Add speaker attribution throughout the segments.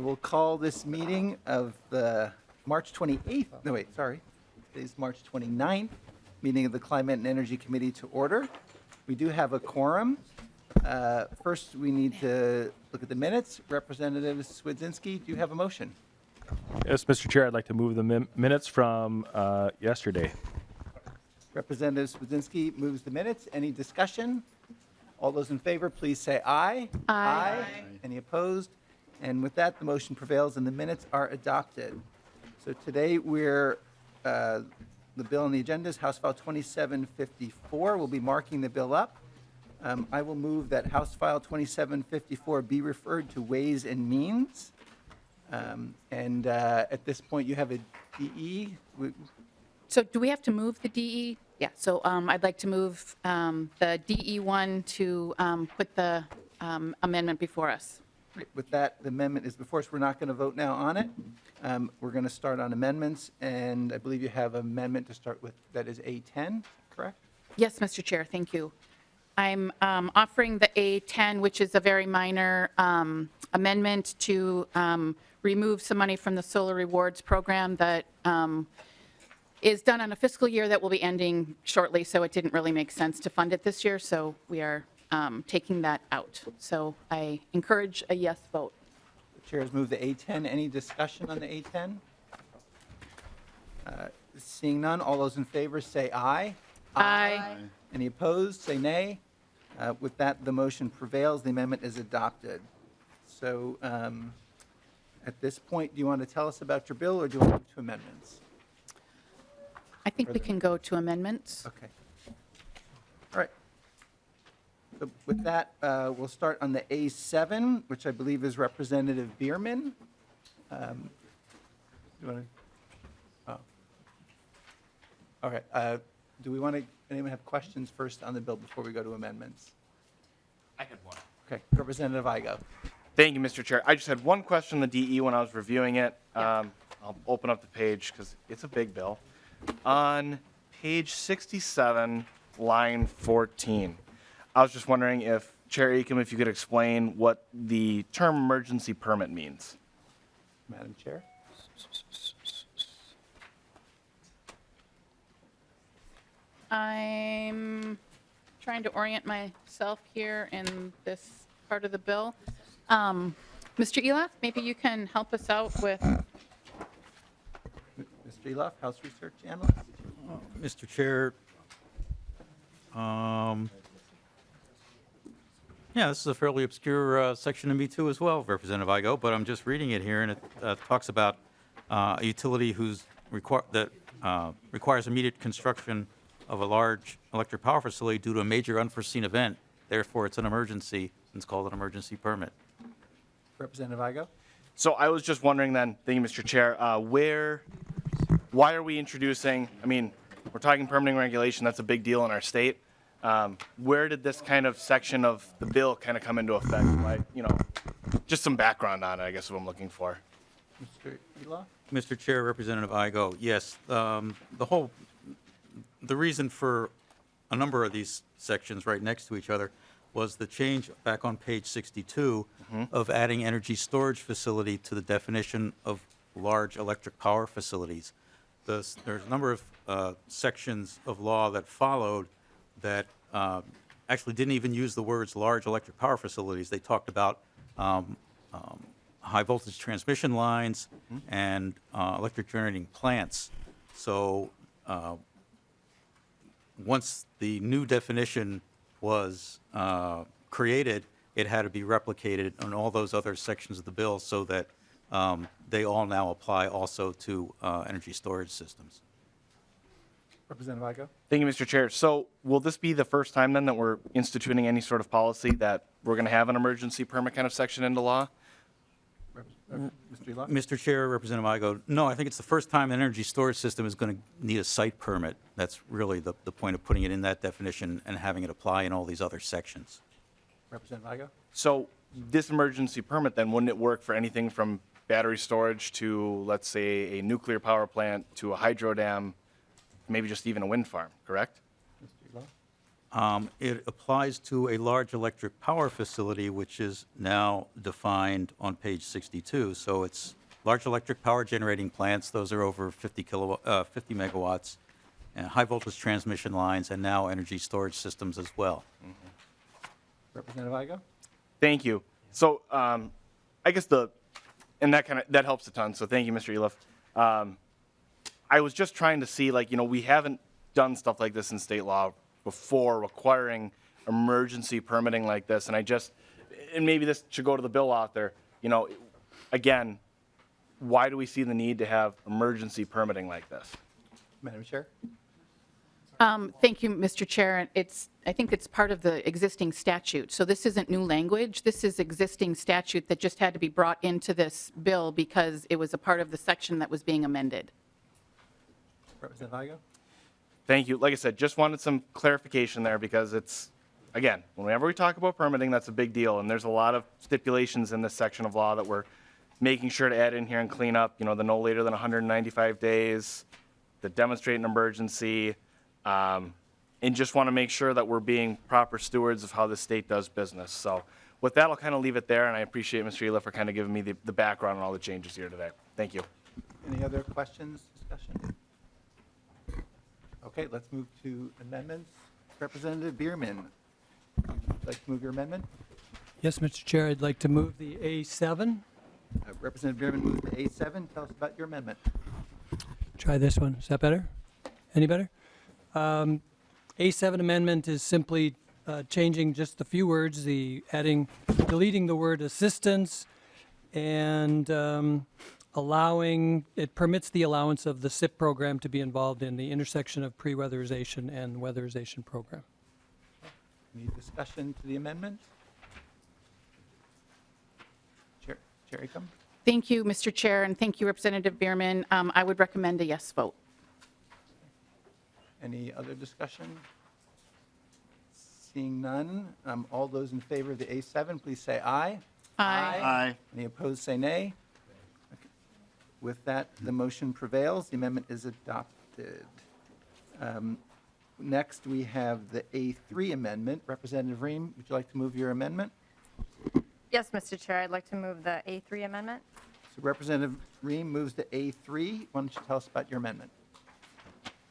Speaker 1: we'll call this meeting of the March 28th, no wait, sorry, today's March 29th, meeting of the Climate and Energy Committee to order. We do have a quorum. First, we need to look at the minutes. Representative Swedzinski, do you have a motion?
Speaker 2: Yes, Mr. Chair, I'd like to move the minutes from yesterday.
Speaker 1: Representative Swedzinski moves the minutes. Any discussion? All those in favor, please say aye. Aye. Any opposed? And with that, the motion prevails and the minutes are adopted. So today we're, the bill on the agenda is House File 2754. We'll be marking the bill up. I will move that House File 2754 be referred to Ways and Means. At this point, you have a DE.
Speaker 3: So do we have to move the DE? Yeah, so I'd like to move the DE one to put the amendment before us.
Speaker 1: With that, the amendment is before us. We're not going to vote now on it. We're going to start on amendments, and I believe you have an amendment to start with that is A10, correct?
Speaker 3: Yes, Mr. Chair, thank you. I'm offering the A10, which is a very minor amendment to remove some money from the solar rewards program that is done on a fiscal year that will be ending shortly, so it didn't really make sense to fund it this year, so we are taking that out. So I encourage a yes vote.
Speaker 1: The chair has moved the A10. Any discussion on the A10? Seeing none, all those in favor say aye.
Speaker 3: Aye.
Speaker 1: Any opposed, say nay. With that, the motion prevails. The amendment is adopted. So at this point, do you want to tell us about your bill, or do you want to move to amendments?
Speaker 3: I think we can go to amendments.
Speaker 1: Okay. All right. So with that, we'll start on the A7, which I believe is Representative Bierman. You want to? Oh. All right. Do we want to, anyone have questions first on the bill before we go to amendments?
Speaker 4: I had one.
Speaker 1: Okay. Representative Igo.
Speaker 4: Thank you, Mr. Chair. I just had one question on the DE when I was reviewing it. I'll open up the page because it's a big bill. On page 67, line 14, I was just wondering if, Chair Acomb, if you could explain what the term emergency permit means.
Speaker 1: Madam Chair.
Speaker 3: I'm trying to orient myself here in this part of the bill. Mr. Eloff, maybe you can help us out with.
Speaker 1: Mr. Eloff, House Research Analyst.
Speaker 5: Mr. Chair, yeah, this is a fairly obscure section to me too as well, Representative Igo, but I'm just reading it here, and it talks about a utility that requires immediate construction of a large electric power facility due to a major unforeseen event. Therefore, it's an emergency, and it's called an emergency permit.
Speaker 1: Representative Igo.
Speaker 4: So I was just wondering then, thank you, Mr. Chair, why are we introducing, I mean, we're talking permitting regulation, that's a big deal in our state. Where did this kind of section of the bill kind of come into effect? Like, just some background on it, I guess is what I'm looking for.
Speaker 1: Mr. Eloff.
Speaker 5: Mr. Chair, Representative Igo, yes, the reason for a number of these sections right next to each other was the change back on page 62 of adding energy storage facility to the definition of large electric power facilities. There's a number of sections of law that followed that actually didn't even use the words large electric power facilities. They talked about high voltage transmission lines and electric generating plants. So once the new definition was created, it had to be replicated on all those other sections of the bill so that they all now apply also to energy storage systems.
Speaker 1: Representative Igo.
Speaker 4: Thank you, Mr. Chair. So will this be the first time then that we're instituting any sort of policy that we're going to have an emergency permit kind of section into law?
Speaker 1: Mr. Eloff.
Speaker 5: Mr. Chair, Representative Igo, no, I think it's the first time an energy storage system is going to need a site permit. That's really the point of putting it in that definition and having it apply in all these other sections.
Speaker 1: Representative Igo.
Speaker 4: So this emergency permit then, wouldn't it work for anything from battery storage to, let's say, a nuclear power plant to a hydro dam, maybe just even a wind farm, correct?
Speaker 1: Mr.
Speaker 5: It applies to a large electric power facility, which is now defined on page 62. So it's large electric power generating plants. Those are over 50 megawatts, and high voltage transmission lines, and now energy storage systems as well.
Speaker 1: Representative Igo?
Speaker 4: Thank you. So I guess and that helps a ton. So thank you, Mr. Eliff. I was just trying to see, like, we haven't done stuff like this in state law before, requiring emergency permitting like this. And maybe this should go to the bill author. Again, why do we see the need to have emergency permitting like this?
Speaker 1: Madam Chair?
Speaker 3: Thank you, Mr. Chair. I think it's part of the existing statute. So this isn't new language. This is existing statute that just had to be brought into this bill because it was a part of the section that was being amended.
Speaker 1: Representative Igo?
Speaker 4: Thank you. Like I said, just wanted some clarification there because again, whenever we talk about permitting, that's a big deal. And there's a lot of stipulations in this section of law that we're making sure to add in here and clean up, the no later than 195 days, the demonstrate an emergency, and just want to make sure that we're being proper stewards of how the state does business. So with that, I'll kind of leave it there, and I appreciate Mr. Eliff for kind of giving me the background on all the changes here today. Thank you.
Speaker 1: Any other questions, discussion? Okay, let's move to amendments. Representative Bierman, would you like to move your amendment?
Speaker 6: Yes, Mr. Chair, I'd like to move the A7.
Speaker 1: Representative Bierman moves to A7. Tell us about your amendment.
Speaker 6: Try this one. Is that better? Any better? A7 amendment is simply changing just a few words, deleting the word assistance and it permits the allowance of the SIP program to be involved in the intersection of pre-weatherization and weatherization program.
Speaker 1: Any discussion to the amendment? Chair Acomb?
Speaker 3: Thank you, Mr. Chair, and thank you, Representative Bierman. I would recommend a yes vote.
Speaker 1: Any other discussion? Seeing none, all those in favor of the A7, please say aye.
Speaker 3: Aye.
Speaker 1: Any opposed, say nay. Okay. With that, the motion prevails. The amendment is adopted. Next, we have the A3 amendment. Representative Ream, would you like to move your amendment?
Speaker 7: Yes, Mr. Chair, I'd like to move the A3 amendment.
Speaker 1: So Representative Ream moves to A3. Why don't you tell us about your amendment?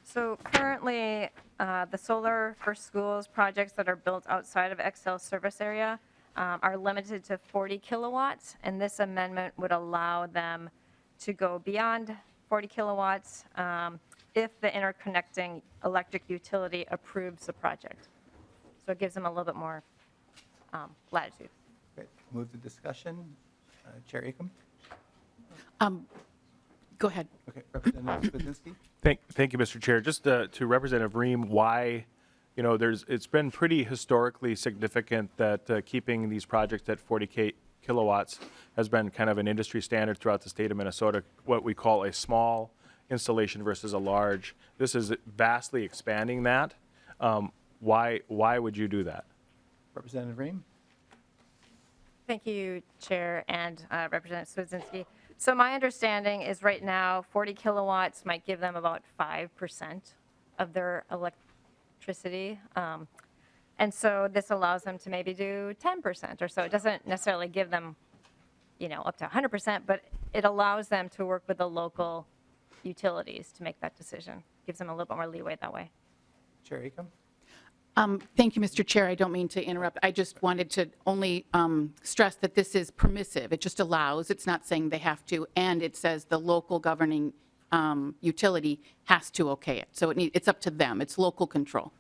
Speaker 7: So currently, the solar for schools projects that are built outside of Excel service area are limited to 40 kilowatts, and this amendment would allow them to go beyond 40 kilowatts if the interconnecting electric utility approves the project. So it gives them a little bit more latitude.
Speaker 1: Okay, move to discussion. Chair Acomb?
Speaker 3: Go ahead.
Speaker 1: Okay, Representative Skwidzinski?
Speaker 2: Thank you, Mr. Chair. Just to Representative Ream, why, it's been pretty historically significant that keeping these projects at 40 kilowatts has been kind of an industry standard throughout the state of Minnesota, what we call a small installation versus a large. This is vastly expanding that. Why would you do that?
Speaker 1: Representative Ream?
Speaker 7: Thank you, Chair and Representative Skwidzinski. So my understanding is right now 40 kilowatts might give them about 5% of their electricity. And so this allows them to maybe do 10% or so. It doesn't necessarily give them, up to 100%, but it allows them to work with the local utilities to make that decision. Gives them a little bit more leeway that way.
Speaker 1: Chair Acomb?
Speaker 3: Thank you, Mr. Chair. I don't mean to interrupt. I just wanted to only stress that this is permissive. It just allows. It's not saying they have to. And it says the local governing utility has to okay it. So it's up to them. It's local control.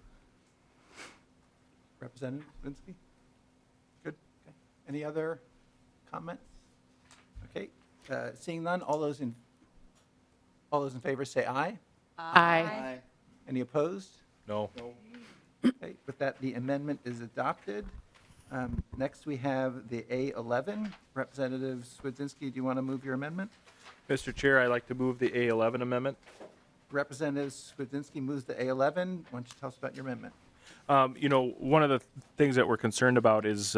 Speaker 1: Representative Skwidzinski? Good. Okay. Any other comments? Okay. Seeing none, all those in favor say aye.
Speaker 3: Aye.
Speaker 1: Any opposed?
Speaker 2: No.
Speaker 1: Okay. With that, the amendment is adopted. Next, we have the A11. Representative Skwidzinski, do you want to move your amendment?
Speaker 2: Mr. Chair, I'd like to move the A11 amendment.
Speaker 1: Representative Skwidzinski moves the A11. Why don't you tell us about your amendment?
Speaker 2: One of the things that we're concerned about is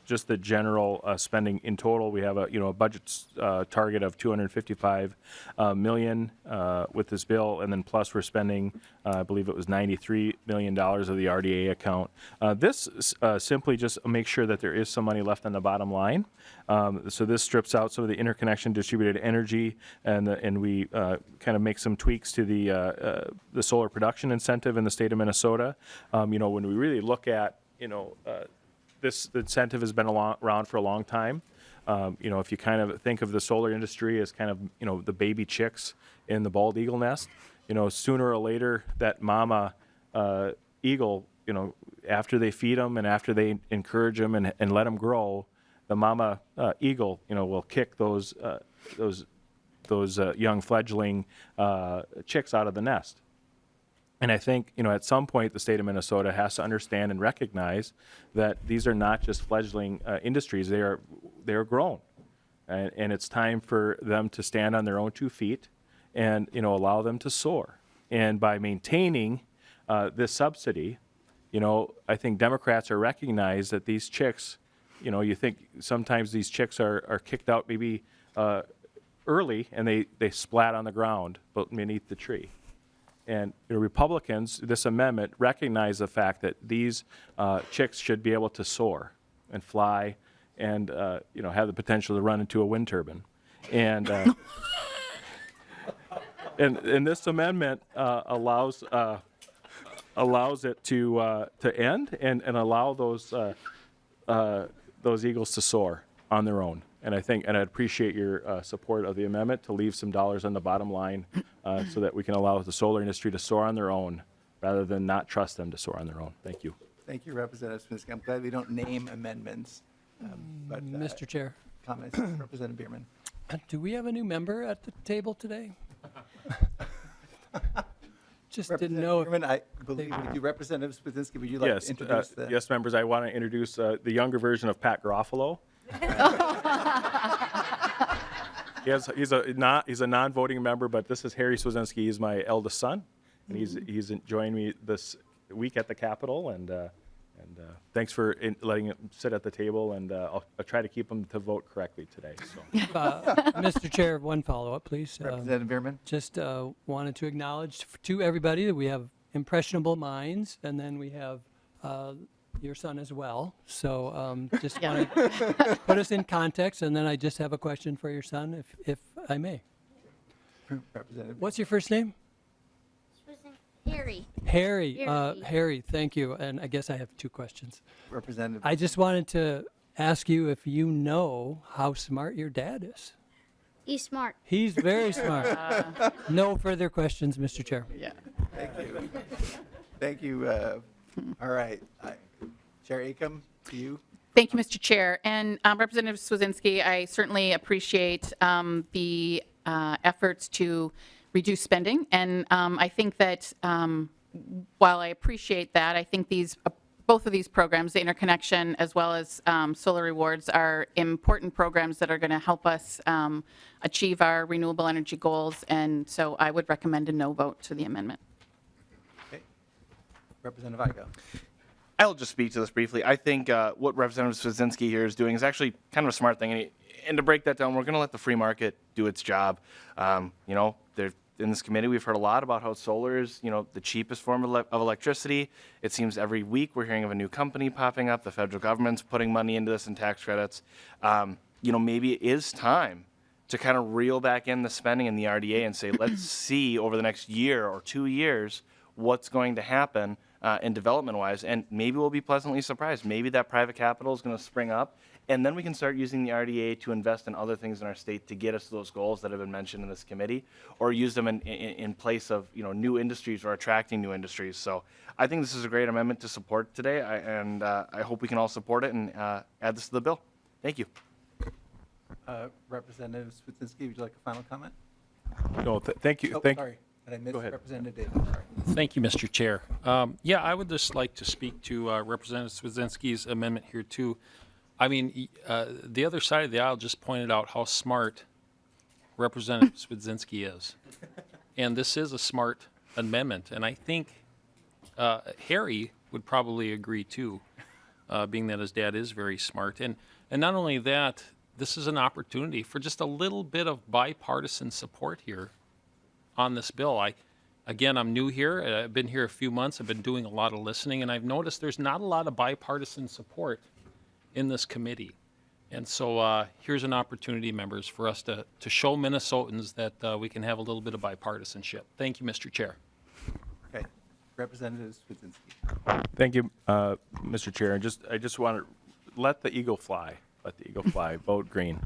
Speaker 2: just the general spending in total. We have a budget target of 255 million with this bill, and then plus we're spending, I believe it was $93 million of the RDA account. This simply just makes sure that there is some money left on the bottom line. So this strips out some of the interconnection distributed energy, and we kind of make some tweaks to the solar production incentive in the state of Minnesota. When we really look at, this incentive has been around for a long time. If you kind of think of the solar industry as kind of, the baby chicks in the bald eagle nest, sooner or later that mama eagle, after they feed them and after they encourage them and let them grow, the mama eagle, will kick those young fledgling chicks out of the nest. And I think, at some point, the state of Minnesota has to understand and recognize that these are not just fledgling industries; they are grown, and it's time for them to stand on their own 2 feet, and allow them to soar. And by maintaining this subsidy, I think Democrats are recognize that these chicks, you think sometimes these chicks are kicked out maybe early, and they splat on the ground beneath the tree. And Republicans, this amendment, recognize the fact that these chicks should be able to soar and fly and, have the potential to run into a wind turbine. And, and this amendment allows it to end and allow those eagles to soar on their own. And I appreciate your support of the amendment to leave some dollars on the bottom line so that we can allow the solar industry to soar on their own rather than not trust them to soar on their own. Thank you.
Speaker 1: Thank you, Representative Swinsky. I'm glad we don't name amendments. But
Speaker 6: Mr. Chair,
Speaker 1: comments, Representative Bierman.
Speaker 6: do we have a new member at the table today? Just didn't know.
Speaker 1: Bierman, I believe we do. Representative Swinsky, would you like to introduce the?
Speaker 2: Yes, members. I want to introduce the younger version of Pat Garofalo. He's a non-voting member, but this is Harry Swazinski. He's my eldest son, and he's joined me this week at the Capitol. And thanks for letting him sit at the table. And I'll try to keep him to vote correctly today. So.
Speaker 6: Mr. Chair, one follow-up, please.
Speaker 1: Representative Bierman.
Speaker 6: Just wanted to acknowledge to everybody that we have impressionable minds, and then we have your son as well. So just want to put us in context, and then I just have a question for your son, if I may.
Speaker 1: Representative.
Speaker 6: What's your first name?
Speaker 8: Harry.
Speaker 6: Harry.
Speaker 8: Harry.
Speaker 6: Harry, thank you. And I guess I have 2 questions.
Speaker 1: Representative.
Speaker 6: I just wanted to ask you if you know how smart your dad is.
Speaker 8: He's smart.
Speaker 6: He's very smart. No further questions, Mr. Chair.
Speaker 3: Yeah.
Speaker 1: Thank you. Thank you. All right. Chair Acomb, to you.
Speaker 3: Thank you, Mr. Chair. And Representative Swazinski, I certainly appreciate the efforts to reduce spending. And I think that while I appreciate that, I think both of these programs, the interconnection as well as solar rewards, are important programs that are going to help us achieve our renewable energy goals. And so I would recommend a no vote to the amendment.
Speaker 1: Okay. Representative Igo.
Speaker 4: I'll just speak to this briefly. I think what Representative Swazinski here is doing is actually kind of a smart thing. And to break that down, we're going to let the free market do its job. In this committee, we've heard a lot about how solar is, the cheapest form of electricity. It seems every week we're hearing of a new company popping up. The federal government's putting money into this in tax credits. Maybe it is time to kind of reel back in the spending in the RDA and say, let's see over the next year or 2 years what's going to happen in development-wise, and maybe we'll be pleasantly surprised. Maybe that private capital is going to spring up, and then we can start using the RDA to invest in other things in our state to get us to those goals that have been mentioned in this committee, or use them in place of new industries or attracting new industries. So I think this is a great amendment to support today, and I hope we can all support it and add this to the bill. Thank you.
Speaker 1: Representative Swizinski, would you like a final comment?
Speaker 2: No, thank you.
Speaker 1: Oh,
Speaker 2: Thank
Speaker 1: sorry. Did I miss
Speaker 2: Go ahead.
Speaker 1: Representative Davis? Sorry.
Speaker 9: Thank you, Mr. Chair. I would just like to speak to Representative Swazinski's amendment here, too. I mean, the other side of the aisle just pointed out how smart Representative Swazinski is. And this is a smart amendment. And I think Harry would probably agree too, being that his dad is very smart. And not only that, this is an opportunity for just a little bit of bipartisan support here on this bill. Again, I'm new here. I've been here a few months. I've been doing a lot of listening, and I've noticed there's not a lot of bipartisan support in this committee. And so here's an opportunity, members, for us to show Minnesotans that we can have a little bit of bipartisanship. Thank you, Mr. Chair.
Speaker 1: Okay. Representative Swedzinski.
Speaker 2: Thank you, Mr. Chair. I just want to let the eagle fly. Let the eagle fly. Vote green.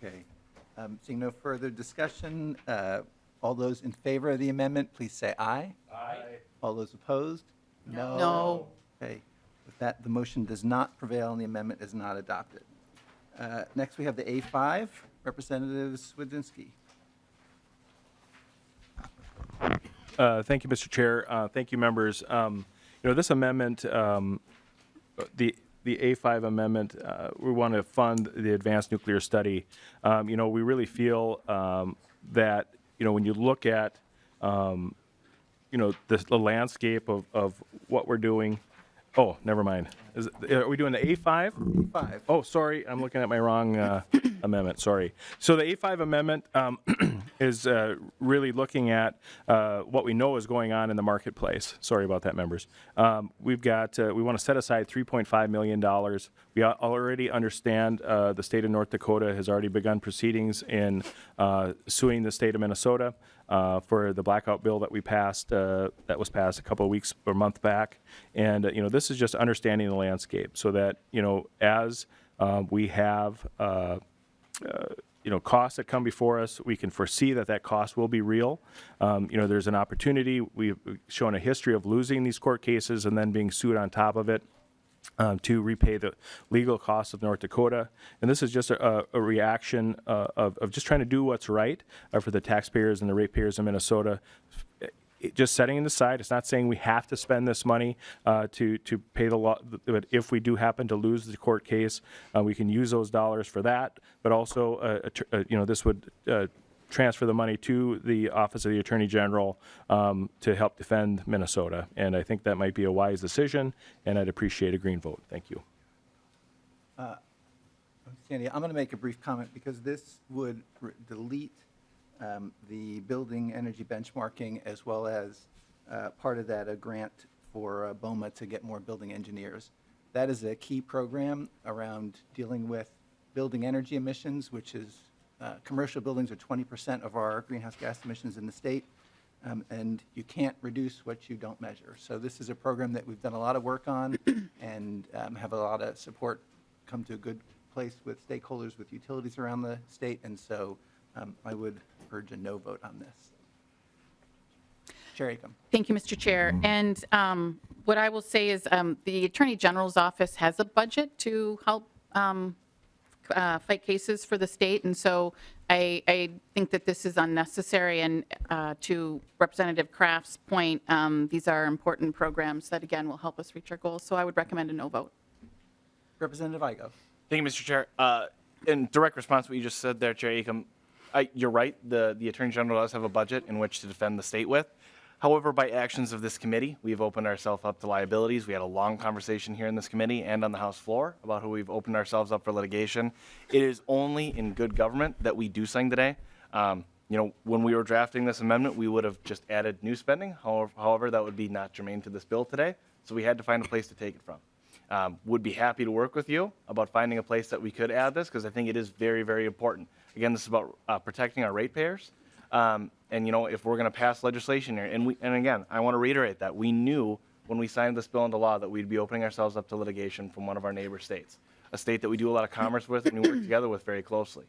Speaker 1: Okay. Seeing no further discussion, all those in favor of the amendment, please say aye. Aye. All those opposed? No.
Speaker 3: No.
Speaker 1: Okay. With that, the motion does not prevail and the amendment is not adopted. Next, we have the A5. Representative Swedzinski.
Speaker 2: Thank you, Mr. Chair. Thank you, members. This amendment, the A5 amendment, we want to fund the advanced nuclear study. We really feel that, when you look at, the landscape of what we're doing. Oh, never mind. Are we doing the A5?
Speaker 1: A5.
Speaker 2: Oh, sorry, I'm looking at my wrong amendment, sorry. So the A5 amendment is really looking at what we know is going on in the marketplace. Sorry about that, members. We want to set aside $3.5 million. We already understand the state of North Dakota has already begun proceedings in suing the state of Minnesota for the blackout bill that we passed, that was passed a couple of weeks or month back. And, this is just understanding the landscape so that, as we have, costs that come before us, we can foresee that cost will be real. There's an opportunity. We've shown a history of losing these court cases and then being sued on top of it. To repay the legal costs of North Dakota. And this is just a reaction of just trying to do what's right for the taxpayers and the ratepayers in Minnesota. Just setting it aside, it's not saying we have to spend this money to pay the law, but if we do happen to lose the court case, we can use those dollars for that. But also, this would transfer the money to the Office of the Attorney General to help defend Minnesota. And I think that might be a wise decision, and I'd appreciate a green vote. Thank you.
Speaker 1: Sandy, I'm going to make a brief comment because this would delete the building energy benchmarking as well as part of that, a grant for BOMA to get more building engineers. That is a key program around dealing with building energy emissions, which is commercial buildings are 20% of our greenhouse gas emissions in the state, and you can't reduce what you don't measure. So this is a program that we've done a lot of work on and have a lot of support, come to a good place with stakeholders, with utilities around the state, and so I would urge a no vote on this. Chair Acomb.
Speaker 3: Thank you, Mr. Chair. And what I will say is the Attorney General's office has a budget to help fight cases for the state, and so I think that this is unnecessary. And to Representative Kraft's point, these are important programs that, again, will help us reach our goals. So I would recommend a no vote.
Speaker 1: Representative Igo.
Speaker 4: Thank you, Mr. Chair. In direct response to what you just said there, Chair Acomb, you're right. The Attorney General does have a budget in which to defend the state with. However, by actions of this committee, we've opened ourselves up to liabilities. We had a long conversation here in this committee and on the House floor about who we've opened ourselves up for litigation. It is only in good government that we do something today. When we were drafting this amendment, we would have just added new spending. However, that would be not germane to this bill today. So we had to find a place to take it from. Would be happy to work with you about finding a place that we could add this because I think it is very, very important. Again, this is about protecting our ratepayers. And if we're going to pass legislation here, and again, I want to reiterate that we knew when we signed this bill into law that we'd be opening ourselves up to litigation from one of our neighbor states, a state that we do a lot of commerce with and we work together with very closely.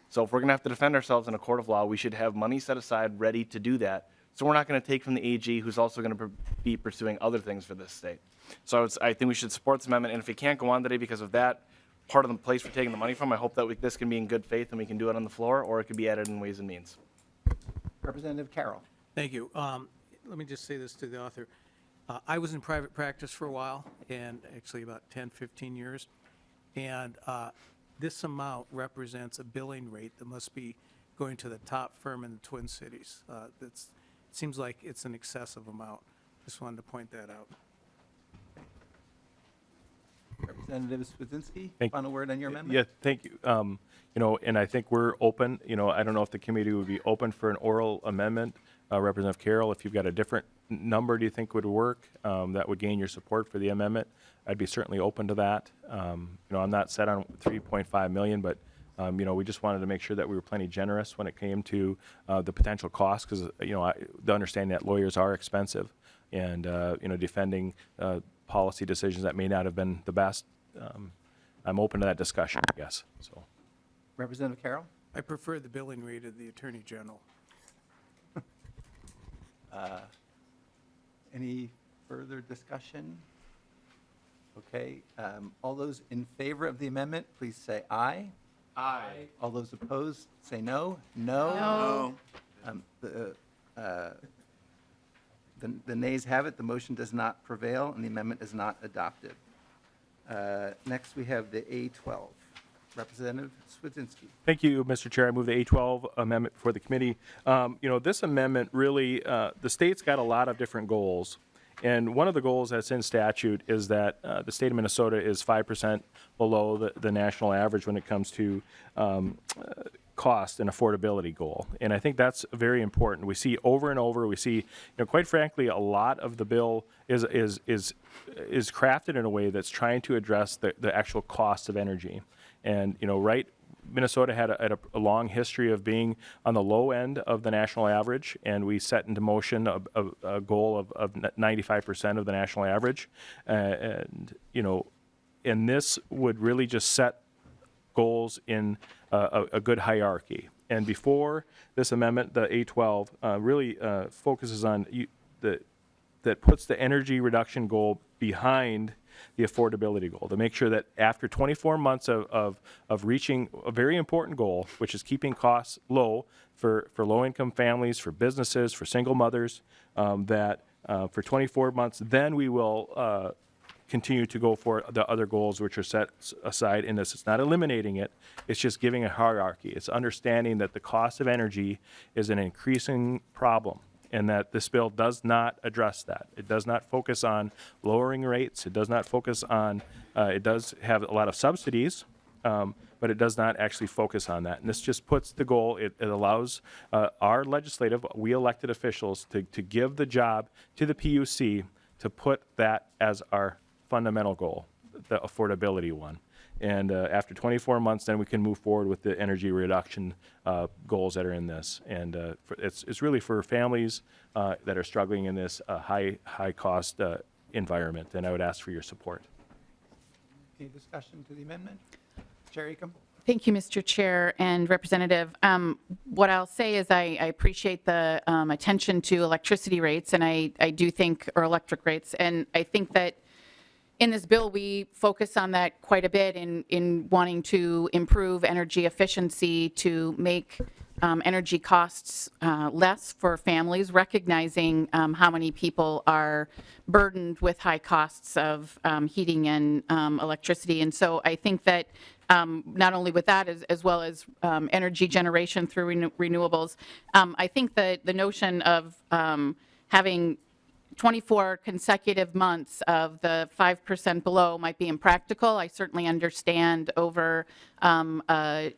Speaker 4: So if we're going to have to defend ourselves in a court of law, we should have money set aside ready to do that. So we're not going to take from the AG, who's also going to be pursuing other things for this state. So I think we should support this amendment, and if it can't go on today because of that, part of the place we're taking the money from, I hope that this can be in good faith and we can do it on the floor, or it could be added in Ways and Means.
Speaker 1: Representative Carroll.
Speaker 8: Thank you. Let me just say this to the author. I was in private practice for a while, and actually about 10, 15 years, and this amount represents a billing rate that must be going to the top firm in the Twin Cities. It seems like it's an excessive amount. Just wanted to point that out.
Speaker 1: Representative Swedzinski,
Speaker 2: Thank-
Speaker 1: final word on your amendment?
Speaker 2: Yeah, thank you. And I think we're open, I don't know if the committee would be open for an oral amendment. Representative Carroll, if you've got a different number do you think would work, that would gain your support for the amendment, I'd be certainly open to that. I'm not set on 3.5 million, but we just wanted to make sure that we were plenty generous when it came to the potential cost, because, the understanding that lawyers are expensive and, defending policy decisions that may not have been the best. I'm open to that discussion, I guess, so.
Speaker 1: Representative Carroll?
Speaker 8: I prefer the billing rate of the Attorney General.
Speaker 1: Any further discussion? Okay, all those in favor of the amendment, please say aye.
Speaker 4: Aye.
Speaker 1: All those opposed, say no. No. The nays have it, the motion does not prevail, and the amendment is not adopted. Next, we have the A12. Representative Swedzinski.
Speaker 2: Thank you, Mr. Chair. I move the A12 amendment for the committee. This amendment really, the state's got a lot of different goals. And one of the goals that's in statute is that the state of Minnesota is 5% below the national average when it comes to cost and affordability goal. And I think that's very important. We see over and over, quite frankly, a lot of the bill is crafted in a way that's trying to address the actual cost of energy. And, Minnesota had a long history of being on the low end of the national average, and we set into motion a goal of 95% of the national average. And this would really just set goals in a good hierarchy. And before this amendment, the A12 really focuses on that puts the energy reduction goal behind the affordability goal, to make sure that after 24 months of reaching a very important goal, which is keeping costs low for low-income families, for businesses, for single mothers, that for 24 months, then we will continue to go for the other goals which are set aside in this. It's not eliminating it, it's just giving a hierarchy. It's understanding that the cost of energy is an increasing problem, and that this bill does not address that. It does not focus on lowering rates. It does not focus on, it does have a lot of subsidies, but it does not actually focus on that. And this just puts the goal, it allows our legislative, we elected officials to give the job to the PUC to put that as our fundamental goal, the affordability one. And after 24 months, then we can move forward with the energy reduction goals that are in this. And it's really for families that are struggling in this high cost environment. And I would ask for your support.
Speaker 1: Any discussion to the amendment? Chair Acomb?
Speaker 3: Thank you, Mr. Chair and Representative. What I'll say is I appreciate the attention to electricity rates, and I do think, or electric rates, and I think that in this bill, we focus on that quite a bit in wanting to improve energy efficiency to make energy costs less for families, recognizing how many people are burdened with high costs of heating and electricity. And so I think that not only with that, as well as energy generation through renewables, I think that the notion of having 24 consecutive months of the 5% below might be impractical. I certainly understand over a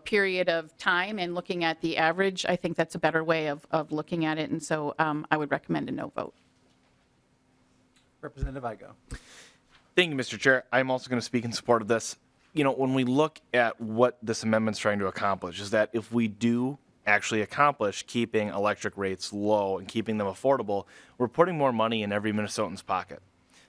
Speaker 3: period of time and looking at the average, I think that's a better way of looking at it. And so I would recommend a no vote.
Speaker 1: Representative Igo.
Speaker 4: Thank you, Mr. Chair. I'm also going to speak in support of this. When we look at what this amendment's trying to accomplish, is that if we do actually accomplish keeping electric rates low and keeping them affordable, we're putting more money in every Minnesotan's pocket.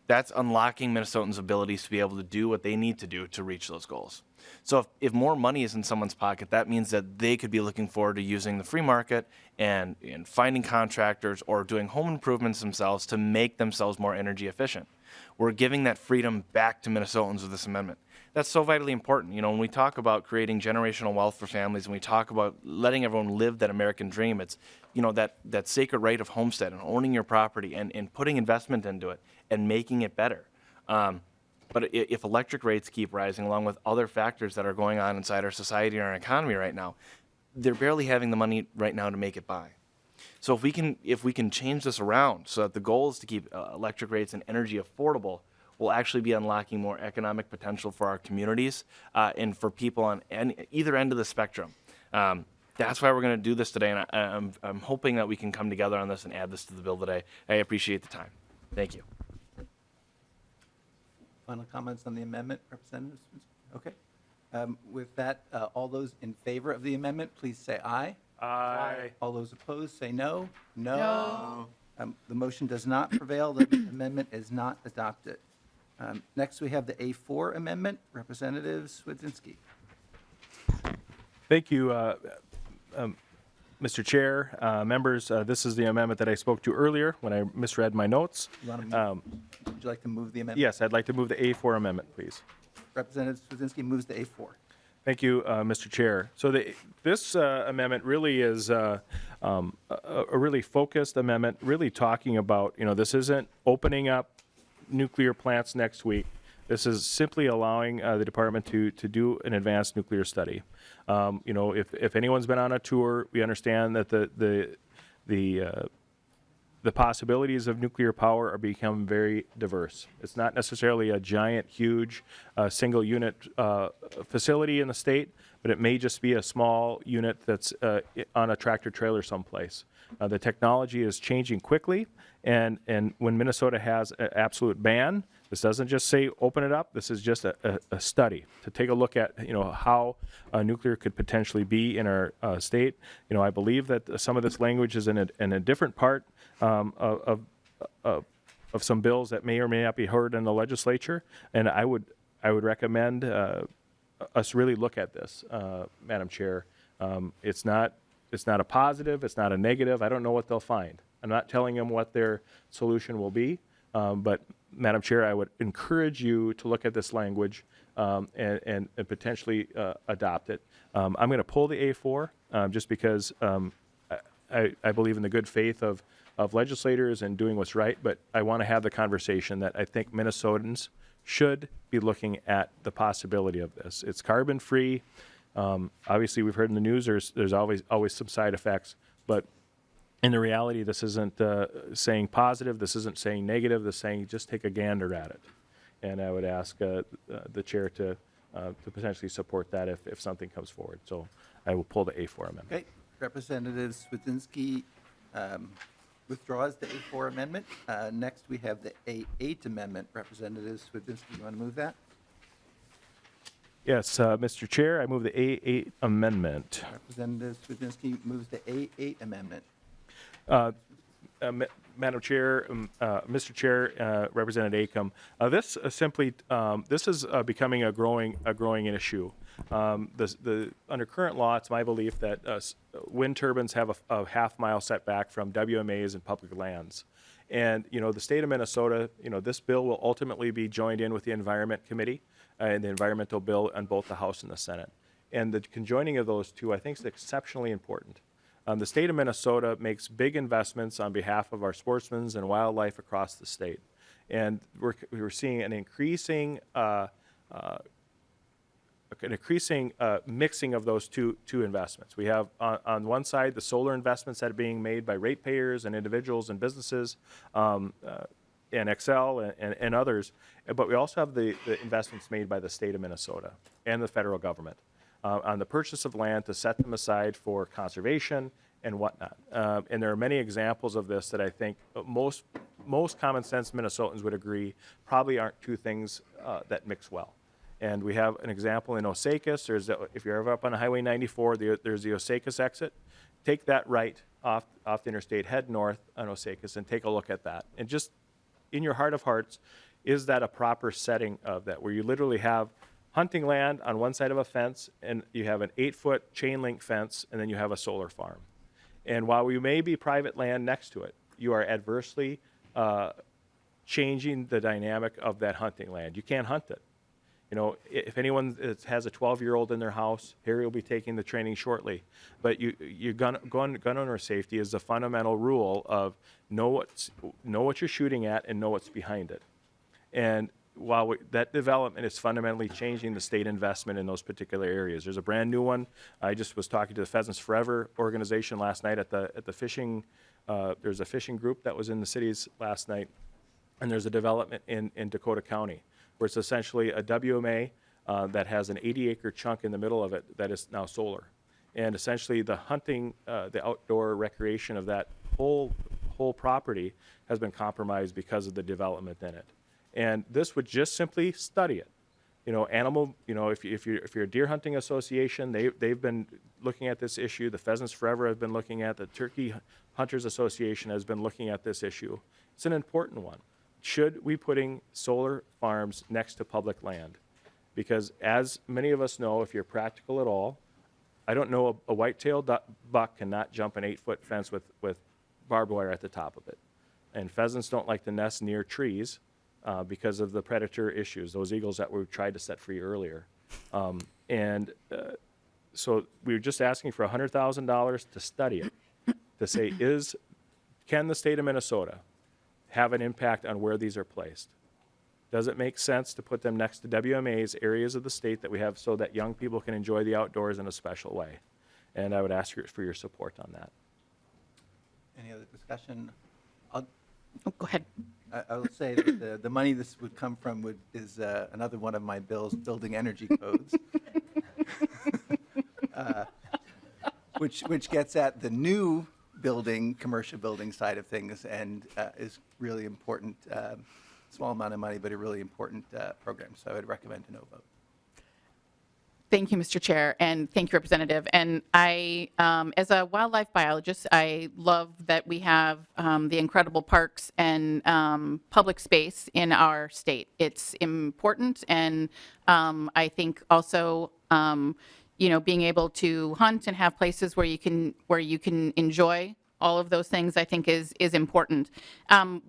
Speaker 4: That's unlocking Minnesotans' abilities to be able to do what they need to do to reach those goals. So if more money is in someone's pocket, that means that they could be looking forward to using the free market and finding contractors or doing home improvements themselves to make themselves more energy efficient. We're giving that freedom back to Minnesotans with this amendment. That's so vitally important. When we talk about creating generational wealth for families and we talk about letting everyone live that American dream, it's, that sacred right of homestead and owning your property and putting investment into it and making it better. But if electric rates keep rising along with other factors that are going on inside our society and our economy right now, they're barely having the money right now to make it by. So if we can change this around so that the goal is to keep electric rates and energy affordable, will actually be unlocking more economic potential for our communities and for people on either end of the spectrum. That's why we're going to do this today, and I'm hoping that we can come together on this and add this to the bill today. I appreciate the time. Thank you.
Speaker 1: Final comments on the amendment, Representatives? Okay. With that, all those in favor of the amendment, please say aye.
Speaker 2: Aye.
Speaker 1: All those opposed, say no. No. The motion does not prevail. The amendment is not adopted. Next, we have the A4 amendment. Representative Swedzinski.
Speaker 2: Thank you, Mr. Chair, members. This is the amendment that I spoke to earlier when I misread my notes.
Speaker 1: Would you like to move the amendment?
Speaker 2: Yes, I'd like to move the A4 amendment, please.
Speaker 1: Representative Swedzinski moves the A4.
Speaker 2: Thank you, Mr. Chair. So this amendment really is a really focused amendment, really talking about, this isn't opening up nuclear plants next week. This is simply allowing the department to do an advanced nuclear study. If anyone's been on a tour, we understand that the possibilities of nuclear power are becoming very diverse. It's not necessarily a giant, huge, single unit facility in the state, but it may just be a small unit that's on a tractor trailer someplace. The technology is changing quickly, and when Minnesota has an absolute ban, this doesn't just say open it up. This is just a study to take a look at how nuclear could potentially be in our state. I believe that some of this language is in a different part of some bills that may or may not be heard in the legislature, and I would recommend us really look at this, Madam Chair. It's not a positive. It's not a negative. I don't know what they'll find. I'm not telling them what their solution will be, but Madam Chair, I would encourage you to look at this language and potentially adopt it. I'm going to pull the A4 just because I believe in the good faith of legislators and doing what's right, but I want to have the conversation that I think Minnesotans should be looking at the possibility of this. It's carbon free. Obviously, we've heard in the news there's always some side effects, but in the reality, this isn't saying positive. This isn't saying negative. This is saying just take a gander at it. And I would ask the chair to potentially support that if something comes forward. So I will pull the A4 amendment.
Speaker 1: Okay. Representative Swedzinski withdraws the A4 amendment. Next, we have the A8 amendment. Representative Swedzinski, you want to move that?
Speaker 2: Yes, Mr. Chair, I move the A8 amendment.
Speaker 1: Representative Swedzinski moves the A8 amendment.
Speaker 2: Madam Chair, Mr. Chair, Representative Acomb, this is becoming a growing issue. Under current law, it's my belief that wind turbines have a half-mile setback from WMAs and public lands. And, the state of Minnesota, this bill will ultimately be joined in with the Environment Committee and the environmental bill on both the House and the Senate. And the conjoining of those two, I think, is exceptionally important. The state of Minnesota makes big investments on behalf of our sportsmen and wildlife across the state. And we're seeing an increasing mixing of those two investments. We have on one side the solar investments that are being made by ratepayers and individuals and businesses, and Excel and others, but we also have the investments made by the state of Minnesota and the federal government on the purchase of land to set them aside for conservation and whatnot. And there are many examples of this that I think most common sense Minnesotans would agree probably aren't two things that mix well. And we have an example in Osakis. If you're ever up on Highway 94, there's the Osakis exit. Take that right off the interstate, head north on Osakis, and take a look at that. And just in your heart of hearts, is that a proper setting of that, where you literally have hunting land on one side of a fence, and you have an 8-foot chain link fence, and then you have a solar farm. And while we may be private land next to it, you are adversely changing the dynamic of that hunting land. You can't hunt it. If anyone has a 12-year-old in their house, Harry will be taking the training shortly. But gun owner safety is the fundamental rule of know what you're shooting at and know what's behind it. And while that development is fundamentally changing the state investment in those particular areas. There's a brand new one. I just was talking to the Pheasants Forever organization last night at the fishing. There's a fishing group that was in the cities last night. and there's a development in Dakota County where it's essentially a WMA that has an 80-acre chunk in the middle of it that is now solar. And essentially the hunting, the outdoor recreation of that whole property has been compromised because of the development in it. And this would just simply study it. If you're a deer hunting association, they've been looking at this issue. The Pheasants Forever have been looking at. The Turkey Hunters Association has been looking at this issue. It's an important one. Should we putting solar farms next to public land? Because as many of us know, if you're practical at all, I don't know a white-tailed buck cannot jump an 8-foot fence with barbed wire at the top of it. And pheasants don't like to nest near trees because of the predator issues, those eagles that we tried to set free earlier. So we were just asking for $100,000 to study it, to say, can the state of Minnesota have an impact on where these are placed? Does it make sense to put them next to WMAs, areas of the state that we have so that young people can enjoy the outdoors in a special way? And I would ask for your support on that.
Speaker 1: Any other discussion?
Speaker 3: Go ahead.
Speaker 1: I will say that the money this would come from is another one of my bills, building energy codes, which gets at the new building, commercial building side of things, and is really important. Small amount of money, but a really important program. So I would recommend a no vote.
Speaker 3: Thank you, Mr. Chair, and thank you, Representative. And I, as a wildlife biologist, I love that we have the incredible parks and public space in our state. It's important, and I think also, being able to hunt and have places where you can enjoy all of those things, I think is important.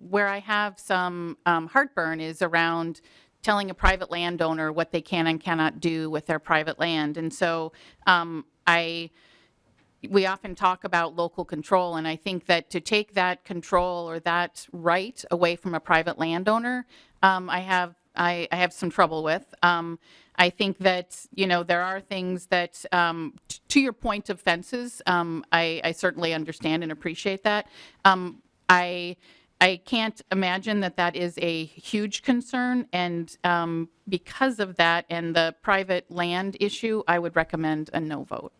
Speaker 3: Where I have some heartburn is around telling a private landowner what they can and cannot do with their private land. And so we often talk about local control, and I think that to take that control or that right away from a private landowner, I have some trouble with. I think that, there are things that, to your point of fences, I certainly understand and appreciate that. I can't imagine that is a huge concern, and because of that and the private land issue, I would recommend a no vote.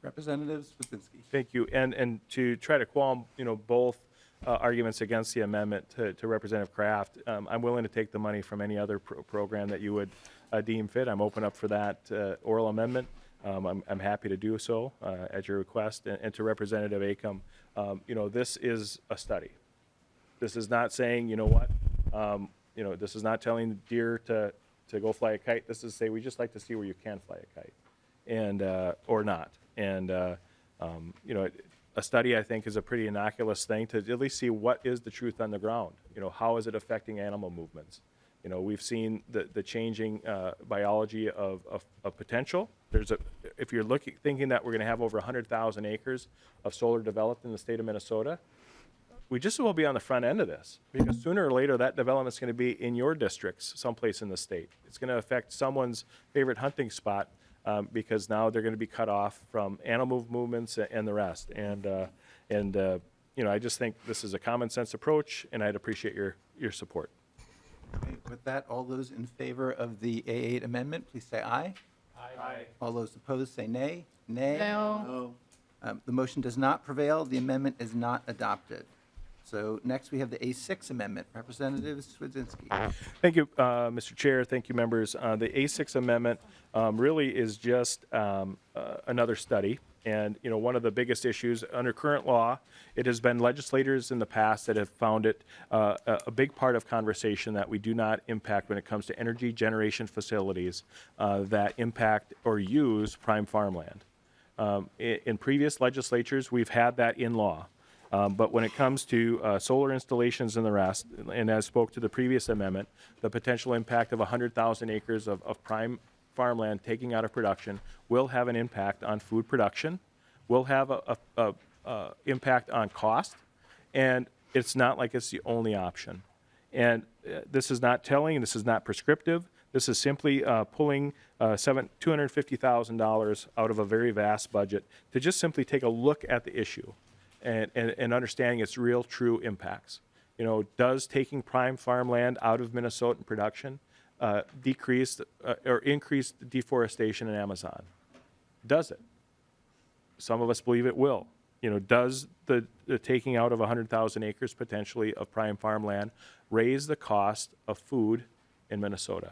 Speaker 1: Representative Swedzinski.
Speaker 2: Thank you. And to try to qualm, both arguments against the amendment to Representative Kraft, I'm willing to take the money from any other program that you would deem fit. I'm open up for that oral amendment. I'm happy to do so at your request. And to Representative Acomb, this is a study. This is not saying, this is not telling deer to go fly a kite. This is say we just like to see where you can fly a kite, and or not. And a study, I think, is a pretty innocuous thing to at least see what is the truth on the ground. How is it affecting animal movements? We've seen the changing biology of potential. If you're thinking that we're going to have over 100,000 acres of solar developed in the state of Minnesota, we just will be on the front end of this, because sooner or later that development's going to be in your districts someplace in the state. It's going to affect someone's favorite hunting spot because now they're going to be cut off from animal movements and the rest. And I just think this is a common sense approach, and I'd appreciate your support.
Speaker 1: Okay, with that, all those in favor of the A8 amendment, please say aye. Aye. All those opposed, say nay. Nay.
Speaker 3: No.
Speaker 1: The motion does not prevail. The amendment is not adopted. So next we have the A6 amendment. Representative Swedzinski.
Speaker 2: Thank you, Mr. Chair. Thank you, members. The A6 amendment really is just another study. And, one of the biggest issues under current law, it has been legislators in the past that have found it a big part of conversation that we do not impact when it comes to energy generation facilities that impact or use prime farmland. In previous legislatures, we've had that in law. But when it comes to solar installations and the rest, and as spoke to the previous amendment, the potential impact of 100,000 acres of prime farmland taking out of production will have an impact on food production, will have a impact on cost, and it's not like it's the only option. And this is not telling, this is not prescriptive. This is simply pulling $250,000 out of a very vast budget to just simply take a look at the issue and understanding its real, true impacts. does taking prime farmland out of Minnesotan production decrease or increase deforestation in Amazon? Does it? Some of us believe it will. Does the taking out of 100,000 acres potentially of prime farmland raise the cost of food in Minnesota?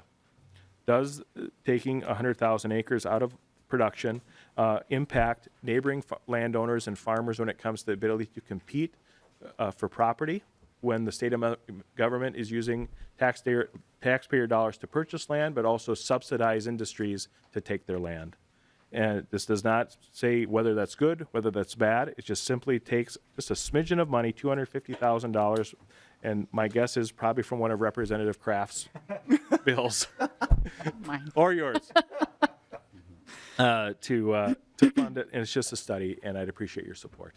Speaker 2: Does taking 100,000 acres out of production impact neighboring landowners and farmers when it comes to the ability to compete for property when the state government is using taxpayer dollars to purchase land, but also subsidize industries to take their land? And this does not say whether that's good, whether that's bad. It just simply takes just a smidgen of money, $250,000, and my guess is probably from one of Representative Kraft's bills,
Speaker 3: Mine.
Speaker 2: or yours, to fund it. And it's just a study, and I'd appreciate your support.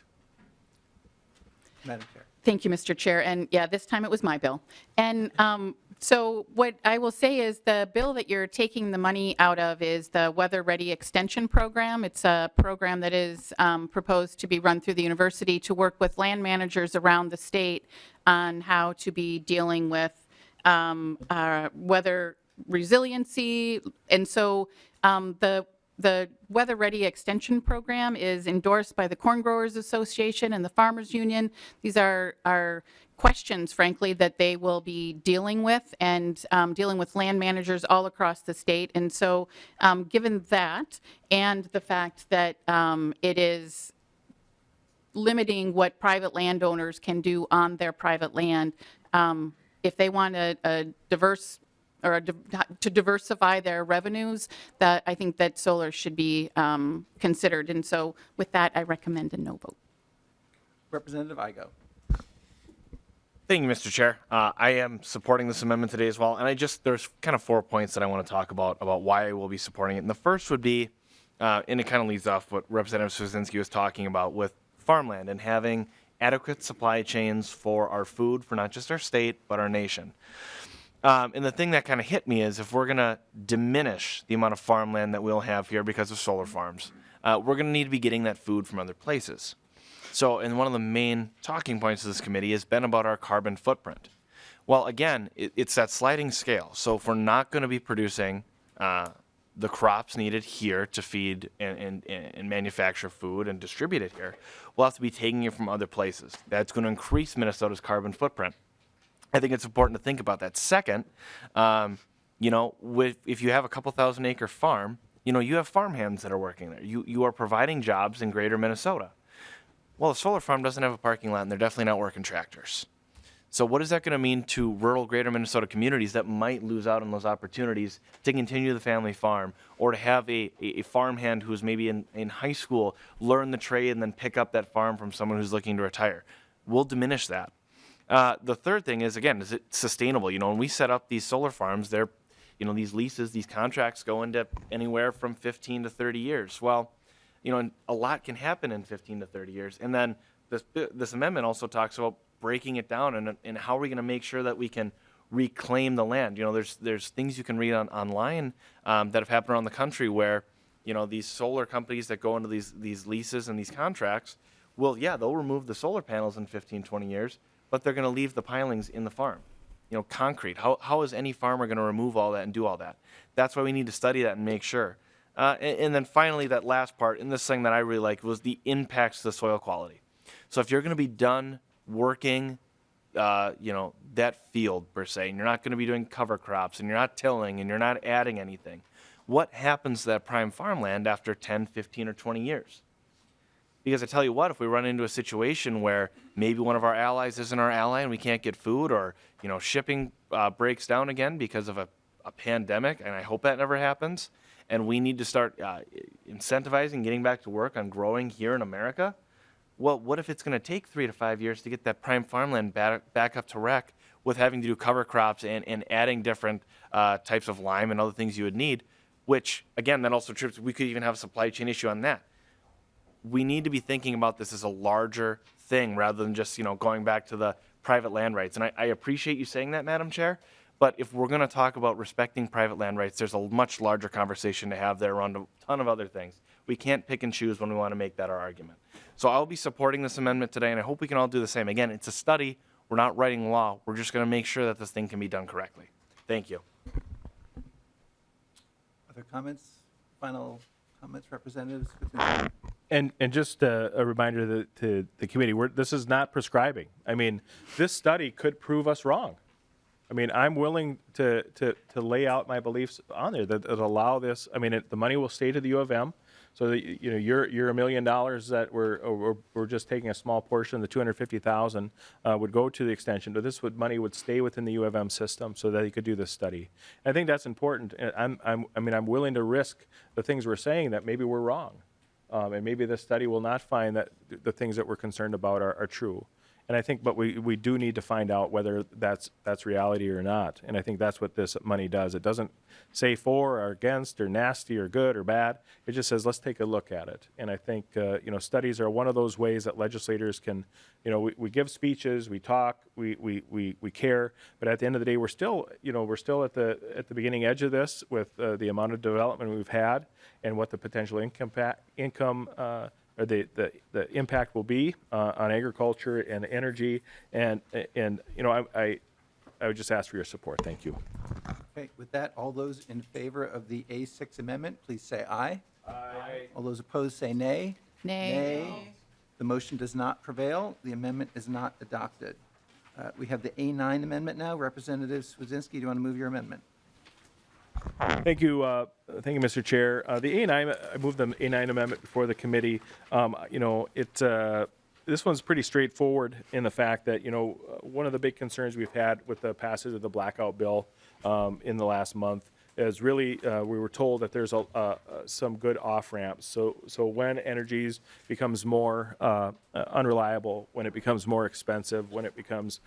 Speaker 1: Madam Chair.
Speaker 3: Thank you, Mr. Chair. And yeah, this time it was my bill. And so what I will say is the bill that you're taking the money out of is the Weather Ready Extension Program. It's a program that is proposed to be run through the university to work with land managers around the state on how to be dealing with weather resiliency. And so the Weather Ready Extension Program is endorsed by the Corn Growers Association and the Farmers Union. These are questions, frankly, that they will be dealing with and dealing with land managers all across the state. And so given that and the fact that it is limiting what private landowners can do on their private land, if they want a diverse or to diversify their revenues, that I think that solar should be considered. And so with that, I recommend a no vote.
Speaker 1: Representative Igo.
Speaker 4: Thank you, Mr. Chair. I am supporting this amendment today as well, and there's kind of 4 points that I want to talk about why I will be supporting it. And the first would be, and it kind of leads off what Representative Swazinski was talking about with farmland and having adequate supply chains for our food, for not just our state, but our nation. And the thing that kind of hit me is if we're going to diminish the amount of farmland that we'll have here because of solar farms, we're going to need to be getting that food from other places. So, and one of the main talking points of this committee has been about our carbon footprint. Well, again, it's that sliding scale. So if we're not going to be producing the crops needed here to feed and manufacture food and distribute it here, we'll have to be taking it from other places. That's going to increase Minnesota's carbon footprint. I think it's important to think about that. Second, if you have a couple thousand-acre farm, you have farmhands that are working there. You are providing jobs in greater Minnesota. Well, a solar farm doesn't have a parking lot, and they're definitely not working tractors. So what is that going to mean to rural greater Minnesota communities that might lose out on those opportunities to continue the family farm or to have a farmhand who's maybe in high school learn the trade and then pick up that farm from someone who's looking to retire? We'll diminish that. The third thing is, again, is it sustainable? When we set up these solar farms, they're, these leases, these contracts go into anywhere from 15 to 30 years. Well, a lot can happen in 15 to 30 years. And then this amendment also talks about breaking it down and how are we going to make sure that we can reclaim the land. There's things you can read online that have happened around the country where, these solar companies that go into these leases and these contracts, well, yeah, they'll remove the solar panels in 15, 20 years, but they're going to leave the pilings in the farm. Concrete. How is any farmer going to remove all that and do all that? That's why we need to study that and make sure. And then finally, that last part, and this thing that I really like, was the impacts to the soil quality. So if you're going to be done working, that field per se, and you're not going to be doing cover crops, and you're not tilling, and you're not adding anything, what happens to that prime farmland after 10, 15, or 20 years? Because I tell you what, if we run into a situation where maybe one of our allies isn't our ally and we can't get food, or shipping breaks down again because of a pandemic, and I hope that never happens, and we need to start incentivizing getting back to work on growing here in America, well, what if it's going to take 3 to 5 years to get that prime farmland back up to rec with having to do cover crops and adding different types of lime and other things you would need, which, again, that also trips, we could even have a supply chain issue on that. We need to be thinking about this as a larger thing rather than just, going back to the private land rights. And I appreciate you saying that, Madam Chair, but if we're going to talk about respecting private land rights, there's a much larger conversation to have there around a ton of other things. We can't pick and choose when we want to make that our argument. So I'll be supporting this amendment today, and I hope we can all do the same. Again, it's a study. We're not writing law. We're just going to make sure that this thing can be done correctly. Thank you.
Speaker 1: Other comments? Final comments, representatives?
Speaker 2: And just a reminder to the committee, this is not prescribing. I mean, this study could prove us wrong. I mean, I'm willing to lay out my beliefs on there that allow this. I mean, the money will stay to the U of M. So that, you know, your $1 million that we're just taking a small portion, the 250,000 would go to the extension, but this money would stay within the U of M system so that he could do this study. I think that's important. And I'm willing to risk the things we're saying that maybe we're wrong, and maybe this study will not find that the things that we're concerned about are true. And I think, but we do need to find out whether that's reality or not. And I think that's what this money does. It doesn't say for or against or nasty or good or bad. It just says, let's take a look at it. And I think, you know, studies are one of those ways that legislators can, you know, we give speeches, we talk, we care, but at the end of the day, we're still at the beginning edge of this with the amount of development we've had and what the potential income or the impact will be on agriculture and energy, and you know, I would just ask for your support. Thank you.
Speaker 1: Okay, with that, all those in favor of the A6 amendment, please say aye. Aye. All those opposed say nay.
Speaker 3: Nay.
Speaker 1: The motion does not prevail. The amendment is not adopted. We have the A9 amendment now. Representative Swedzinski, do you want to move your amendment?
Speaker 2: Thank you, Mr. Chair. The A9, I moved the A9 amendment before the committee. You know, this one's pretty straightforward in the fact that, you know, one of the big concerns we've had with the passage of the blackout bill in the last month is really we were told that there's some good off ramps. So when energy becomes more unreliable, when it becomes more expensive, when it becomes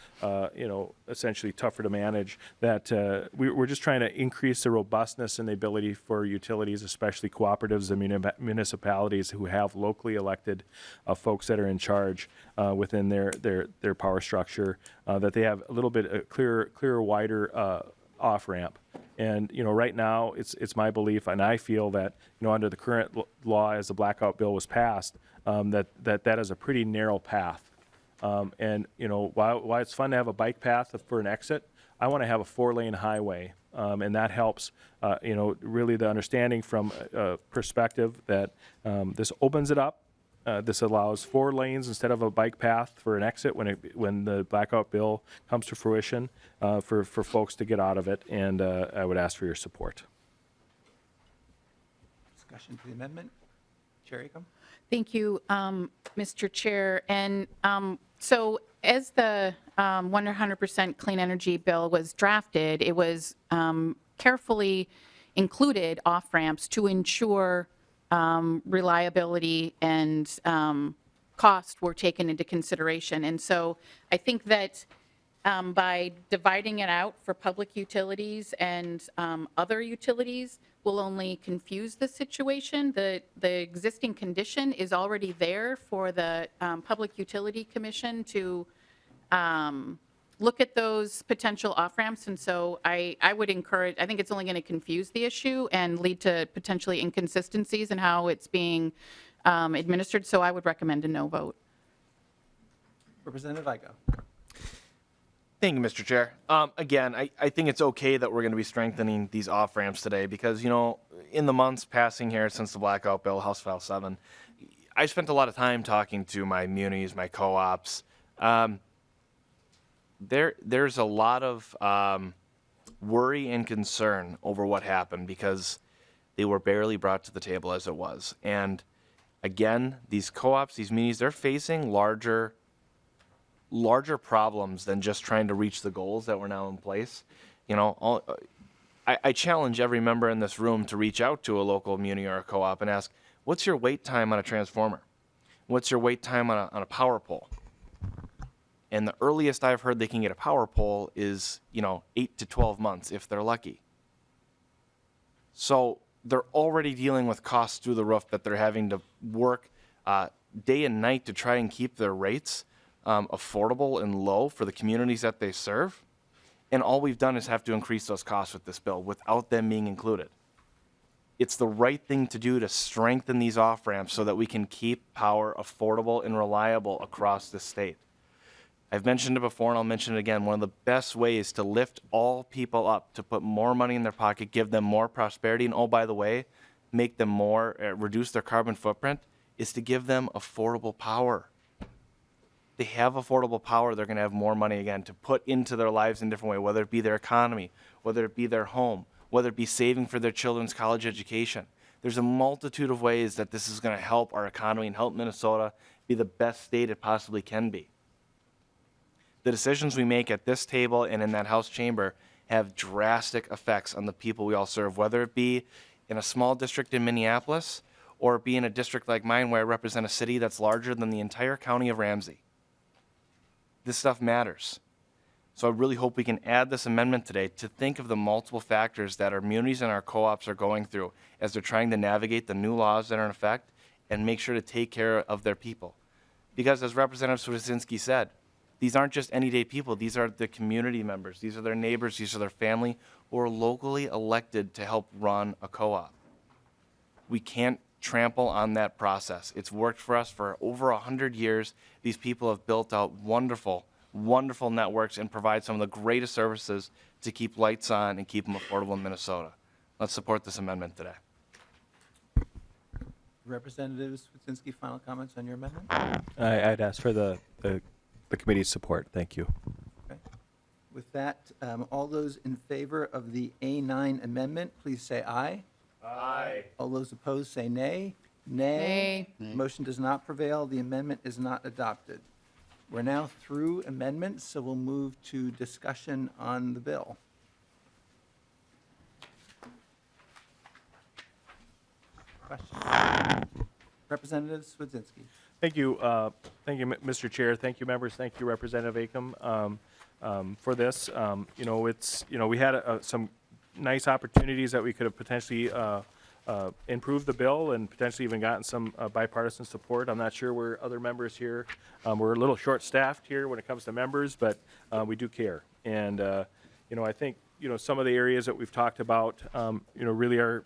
Speaker 2: you know, essentially tougher to manage, that we're just trying to increase the robustness and the ability for utilities, especially cooperatives and municipalities who have locally elected folks that are in charge within their power structure, that they have a little bit clearer, wider off ramp. And, you know, right now, it's my belief, and I feel that, you know, under the current law, as the blackout bill was passed, that is a pretty narrow path. And, you know, while it's fun to have a bike path for an exit, I want to have a 4-lane highway. And that helps, you know, really the understanding from perspective that this opens it up. This allows 4 lanes instead of a bike path for an exit when the blackout bill comes to fruition for folks to get out of it, and I would ask for your support.
Speaker 1: Discussion to the amendment. Chair Acomb?
Speaker 3: Thank you, Mr. Chair. And so as the 100% clean energy bill was drafted, it was carefully included off-ramps to ensure reliability and cost were taken into consideration. And so I think that by dividing it out for public utilities and other utilities will only confuse the situation. The existing condition is already there for the Public Utility Commission to look at those potential off-ramps. And so I would encourage, I think it's only going to confuse the issue and lead to potentially inconsistencies in how it's being administered. So I would recommend a no vote.
Speaker 1: Representative Igo.
Speaker 4: Thank you, Mr. Chair. Again, I think it's okay that we're going to be strengthening these off-ramps today because, you know, in the months passing here since the blackout bill, House File 7, I spent a lot of time talking to my munis, my co-ops. There's a lot of worry and concern over what happened because they were barely brought to the table as it was. And again, these co-ops, these munis, they're facing larger problems than just trying to reach the goals that were now in place. You know, I challenge every member in this room to reach out to a local muni or a co-op and ask, what's your wait time on a transformer? What's your wait time on a power pole? And the earliest I've heard they can get a power pole is, you know, 8 to 12 months if they're lucky. So they're already dealing with costs through the roof that they're having to work day and night to try and keep their rates affordable and low for the communities that they serve. And all we've done is have to increase those costs with this bill without them being included. It's the right thing to do to strengthen these off-ramps so that we can keep power affordable and reliable across the state. I've mentioned it before and I'll mention it again. One of the best ways to lift all people up, to put more money in their pocket, give them more prosperity, and oh, by the way, make them more, reduce their carbon footprint, is to give them affordable power. They have affordable power, they're going to have more money again to put into their lives in a different way, whether it be their economy, whether it be their home, whether it be saving for their children's college education. There's a multitude of ways that this is going to help our economy and help Minnesota be the best state it possibly can be. The decisions we make at this table and in that House chamber have drastic effects on the people we all serve, whether it be in a small district in Minneapolis or it be in a district like mine where I represent a city that's larger than the entire county of Ramsey. This stuff matters. So I really hope we can add this amendment today to think of the multiple factors that our communities and our co-ops are going through as they're trying to navigate the new laws that are in effect and make sure to take care of their people. Because as Representative Swedzinski said, these aren't just any-day people. These are the community members. These are their neighbors. These are their family who are locally elected to help run a co-op. We can't trample on that process. It's worked for us for over 100 years. These people have built out wonderful, wonderful networks and provide some of the greatest services to keep lights on and keep them affordable in Minnesota. Let's support this amendment today.
Speaker 1: Representative Swedzinski, final comments on your amendment?
Speaker 2: I'd ask for the committee's support. Thank you.
Speaker 1: Okay. With that, all those in favor of the A9 amendment, please say aye.
Speaker 4: Aye.
Speaker 1: All those opposed say nay. Nay. Motion does not prevail. The amendment is not adopted. We're now through amendments, so we'll move to discussion on the bill. Questions? Representative Swedzinski.
Speaker 2: Thank you, Mr. Chair. Thank you, members. Thank you, Representative Acomb, for this. We had some nice opportunities that we could have potentially improved the bill and potentially even gotten some bipartisan support. I'm not sure where other members here. We're a little short-staffed here when it comes to members, but we do care. And I think some of the areas that we've talked about really are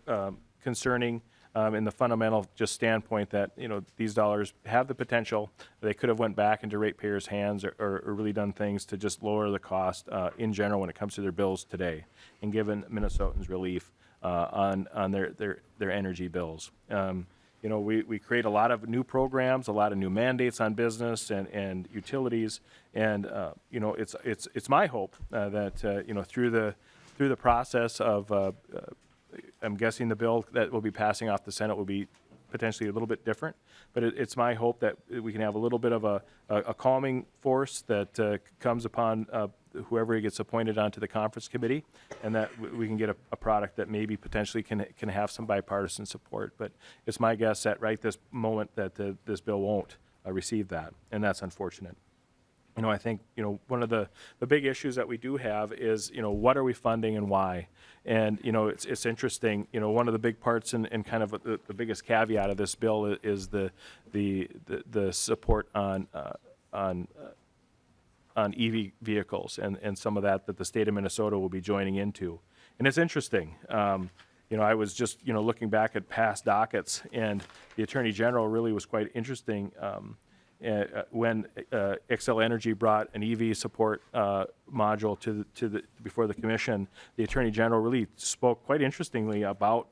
Speaker 2: concerning. In the fundamental just standpoint that these dollars have the potential. They could have went back into ratepayers' hands or really done things to just lower the cost in general when it comes to their bills today, and given Minnesotans relief on their energy bills. We create a lot of new programs, a lot of new mandates on business and utilities, and it's my hope that through the process of I'm guessing the bill that will be passing off the Senate will be potentially a little bit different, but it's my hope that we can have a little bit of a calming force that comes upon whoever gets appointed onto the conference committee, and that we can get a product that maybe potentially can have some bipartisan support. But it's my guess that right this moment that this bill won't receive that, and that's unfortunate. I think, one of the big issues that we do have is, what are we funding and why? And, it's interesting, one of the big parts and kind of the biggest caveat of this bill is the support on EV vehicles and some of that the state of Minnesota will be joining into. And it's interesting. I was just, looking back at past dockets, and the Attorney General really was quite interesting when Xcel Energy brought an EV support module before the commission. The Attorney General really spoke quite interestingly about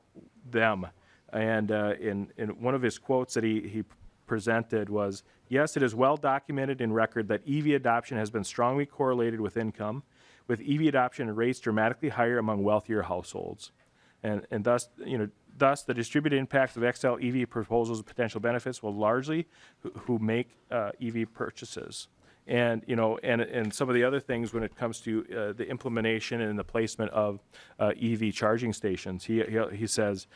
Speaker 2: them. And in one of his quotes that he presented was, "Yes, it is well documented in record that EV adoption has been strongly correlated with income, with EV adoption rates dramatically higher among wealthier households. And thus, thus, the distributed impacts of Xcel EV proposals and potential benefits will largely who make EV purchases." And, and some of the other things when it comes to the implementation and the placement of EV charging stations. He says,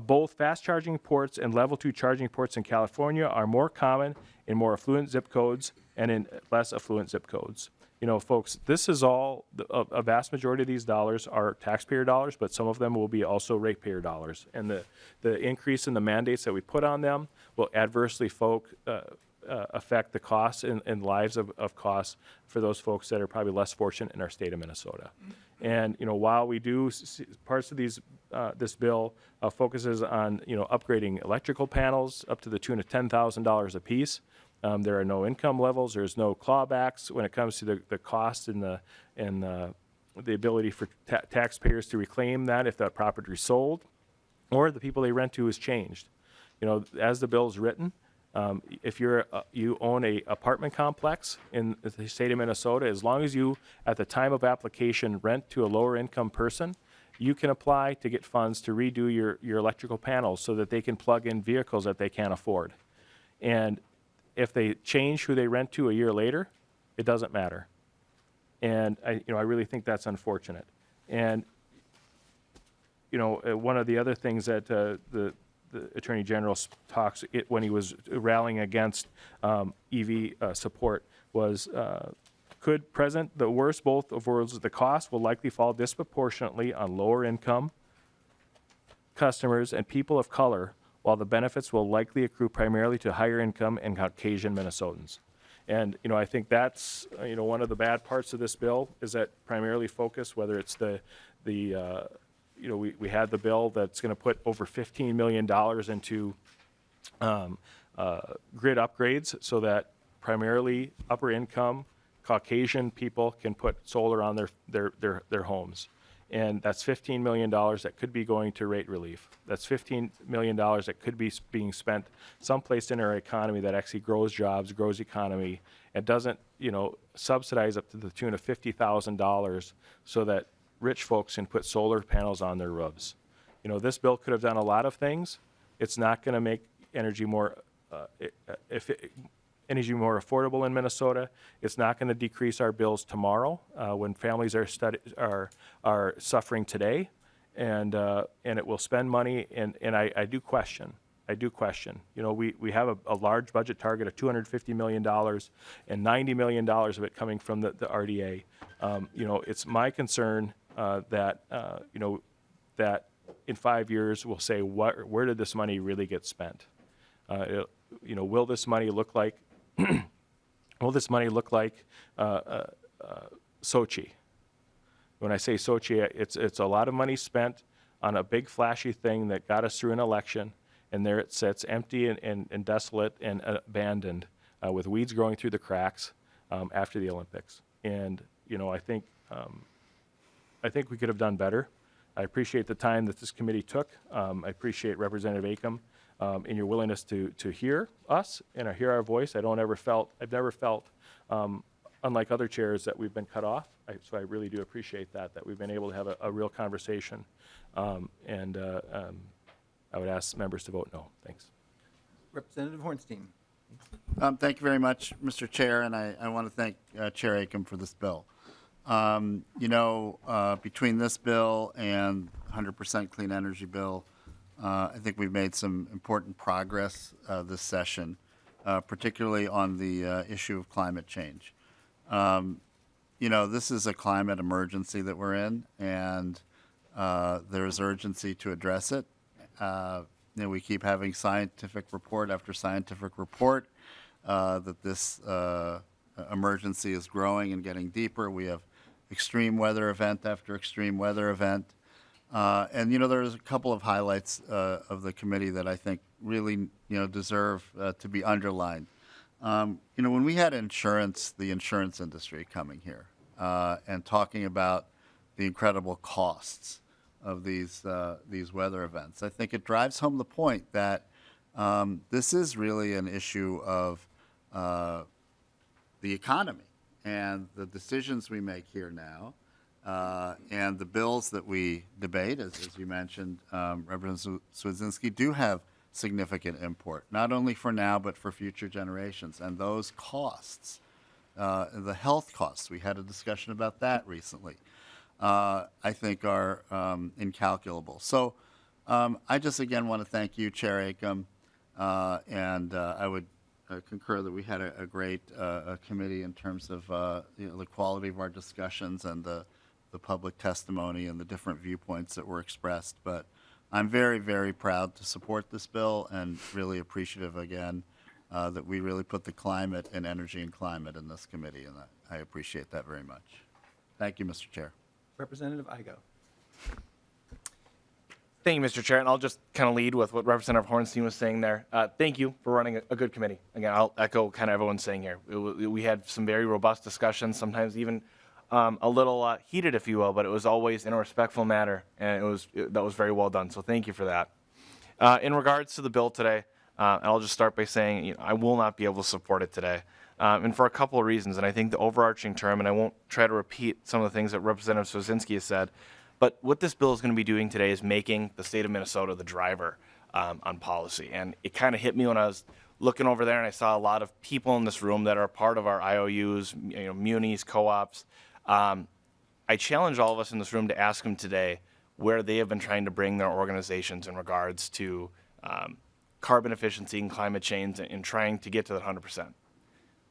Speaker 2: both fast charging ports and level 2 charging ports in California are more common in more affluent zip codes and in less affluent zip codes. Folks, this is all, a vast majority of these dollars are taxpayer dollars, but some of them will be also ratepayer dollars. And the increase in the mandates that we put on them will adversely affect the costs and lives of costs for those folks that are probably less fortunate in our state of Minnesota. And, while we do, parts of this bill focuses on, upgrading electrical panels up to the tune of $10,000 apiece. There are no income levels. There's no clawbacks when it comes to the cost and the ability for taxpayers to reclaim that if that property is sold or the people they rent to is changed. You know, as the bill is written, if you own a apartment complex in the state of Minnesota, as long as you, at the time of application, rent to a lower income person, you can apply to get funds to redo your electrical panels so that they can plug in vehicles that they can't afford. And if they change who they rent to a year later, it doesn't matter. And I really think that's unfortunate. And one of the other things that the Attorney General talks when he was rallying against EV support was, could present the worst both of worlds. The cost will likely fall disproportionately on lower income customers and people of color, while the benefits will likely accrue primarily to higher income and Caucasian Minnesotans. And I think that's one of the bad parts of this bill is that primarily focus, whether it's we had the bill that's going to put over $15 million into grid upgrades so that primarily upper income Caucasian people can put solar on their homes. And that's $15 million that could be going to rate relief. That's $15 million that could be being spent someplace in our economy that actually grows jobs, grows economy, and doesn't, subsidize up to the tune of $50,000 so that rich folks can put solar panels on their roofs. This bill could have done a lot of things. It's not going to make energy more affordable in Minnesota. It's not going to decrease our bills tomorrow when families are suffering today, and it will spend money. And I do question. We have a large budget target of $250 million, and $90 million of it coming from the RDA. It's my concern that that in 5 years we'll say where did this money really get spent? Will this money look like Sochi? When I say Sochi, it's a lot of money spent on a big flashy thing that got us through an election, and there it sits empty and desolate and abandoned with weeds growing through the cracks after the Olympics. And I think we could have done better. I appreciate the time that this committee took. I appreciate Representative Acomb and your willingness to hear us and hear our voice. I've never felt, unlike other chairs, that we've been cut off. So I really do appreciate that we've been able to have a real conversation. I would ask members to vote no. Thanks.
Speaker 1: Representative Hornstein.
Speaker 10: Thank you very much, Mr. Chair, and I want to thank Chair Acomb for this bill. Between this bill and 100% clean energy bill, I think we've made some important progress this session, particularly on the issue of climate change. This is a climate emergency that we're in, and there is urgency to address it. We keep having scientific report after scientific report that this emergency is growing and getting deeper. We have extreme weather event after extreme weather event. There's a couple of highlights of the committee that I think really, deserve to be underlined. When we had the insurance industry coming here and talking about the incredible costs of these weather events, I think it drives home the point that this is really an issue of the economy and the decisions we make here now. And the bills that we debate, as you mentioned, Representative Swedzinski, do have significant import, not only for now, but for future generations. And those costs, the health costs, we had a discussion about that recently, I think are incalculable. So I just, again, want to thank you, Chair Acomb, and I would concur that we had a great committee in terms of the quality of our discussions and the public testimony and the different viewpoints that were expressed. But I'm very, very proud to support this bill and really appreciative, again, that we really put the climate and energy and climate in this committee, and I appreciate that very much. Thank you, Mr. Chair.
Speaker 1: Representative Igo.
Speaker 4: Thank you, Mr. Chair, and I'll just kind of lead with what Representative Hornstein was saying there. Thank you for running a good committee. Again, I'll echo kind of everyone's saying here. We had some very robust discussions, sometimes even a little heated, if you will, but it was always in a respectful manner, and that was very well done. So thank you for that. In regards to the bill today, I'll just start by saying I will not be able to support it today, and for a couple of reasons. And I think the overarching term, and I won't try to repeat some of the things that Representative Swazinski has said, but what this bill is going to be doing today is making the state of Minnesota the driver on policy. And it kind of hit me when I was looking over there and I saw a lot of people in this room that are part of our IOUs, munis, co-ops. I challenge all of us in this room to ask them today where they have been trying to bring their organizations in regards to carbon efficiency and climate change and trying to get to that 100%.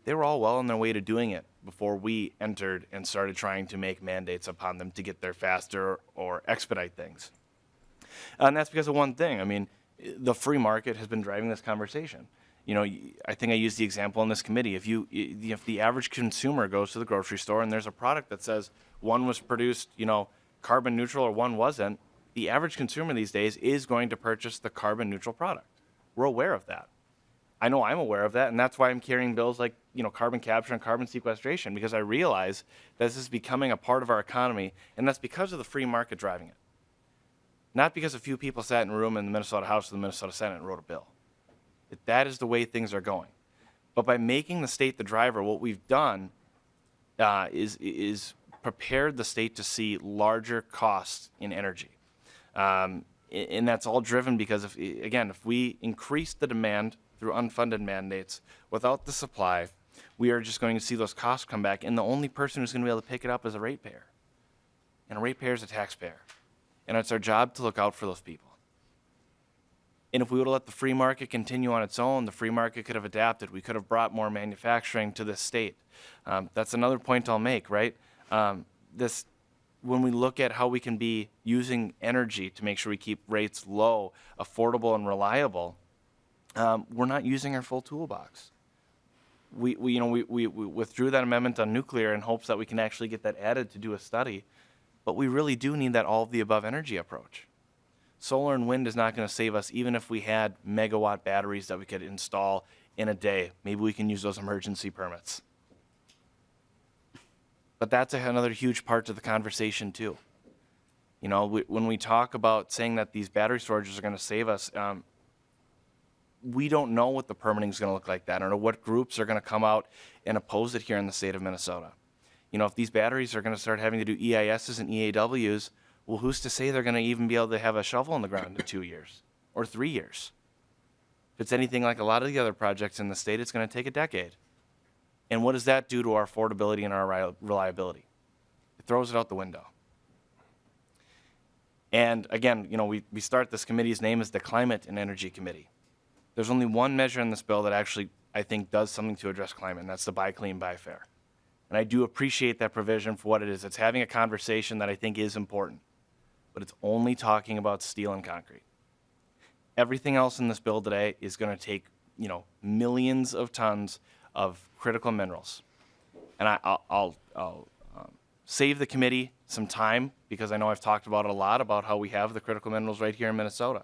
Speaker 4: They were all well on their way to doing it before we entered and started trying to make mandates upon them to get there faster or expedite things. And that's because of one thing. I mean, the free market has been driving this conversation. I think I used the example in this committee. If the average consumer goes to the grocery store and there's a product that says one was produced, carbon neutral or one wasn't, the average consumer these days is going to purchase the carbon neutral product. We're aware of that. I know I'm aware of that, and that's why I'm carrying bills like, carbon capture and carbon sequestration, because I realize that this is becoming a part of our economy, and that's because of the free market driving it. Not because a few people sat in a room in the Minnesota House or the Minnesota Senate and wrote a bill. That is the way things are going. But by making the state the driver, what we've done is prepared the state to see larger costs in energy. And that's all driven because, if we increase the demand through unfunded mandates without the supply, we are just going to see those costs come back, and the only person who's going to be able to pick it up is a ratepayer. And a ratepayer is a taxpayer. And it's our job to look out for those people. And if we would have let the free market continue on its own, the free market could have adapted. We could have brought more manufacturing to this state. That's another point I'll make, right? When we look at how we can be using energy to make sure we keep rates low, affordable, and reliable, we're not using our full toolbox. We withdrew that amendment on nuclear in hopes that we can actually get that added to do a study, but we really do need that all of the above energy approach. Solar and wind is not going to save us even if we had megawatt batteries that we could install in a day. Maybe we can use those emergency permits. But that's another huge part of the conversation too. When we talk about saying that these battery storages are going to save us, we don't know what the permitting is going to look like that, or what groups are going to come out and oppose it here in the state of Minnesota. If these batteries are going to start having to do EISs and EAWs, well, who's to say they're going to even be able to have a shovel in the ground in 2 years or 3 years? If it's anything like a lot of the other projects in the state, it's going to take a decade. And what does that do to our affordability and our reliability? It throws it out the window. And again, we start this committee's name as the Climate and Energy Committee. There's only one measure in this bill that actually, I think, does something to address climate, and that's the Buy Clean, Buy Fair. And I do appreciate that provision for what it is. It's having a conversation that I think is important, but it's only talking about steel and concrete. Everything else in this bill today is going to take, millions of tons of critical minerals. And I'll save the committee some time, because I know I've talked about it a lot, about how we have the critical minerals right here in Minnesota.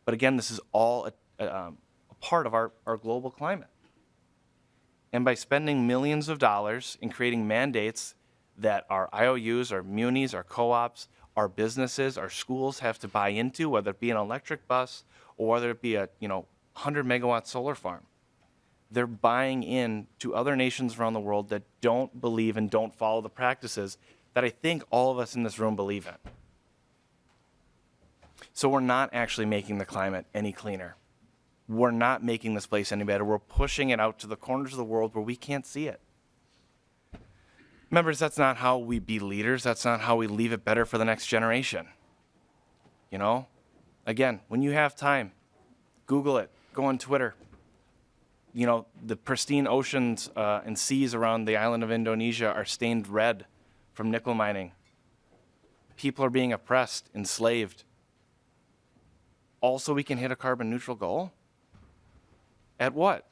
Speaker 4: But again, this is all a part of our global climate. And by spending millions of dollars in creating mandates that our IOUs, our munis, our co-ops, our businesses, our schools have to buy into, whether it be an electric bus or whether it be a 100 megawatt solar farm, they're buying in to other nations around the world that don't believe and don't follow the practices that I think all of us in this room believe in. So we're not actually making the climate any cleaner. We're not making this place any better. We're pushing it out to the corners of the world where we can't see it. Members, that's not how we be leaders. That's not how we leave it better for the next generation. Again, when you have time, Google it, go on Twitter. The pristine oceans and seas around the island of Indonesia are stained red from nickel mining. People are being oppressed, enslaved. Also, we can hit a carbon neutral goal? At what?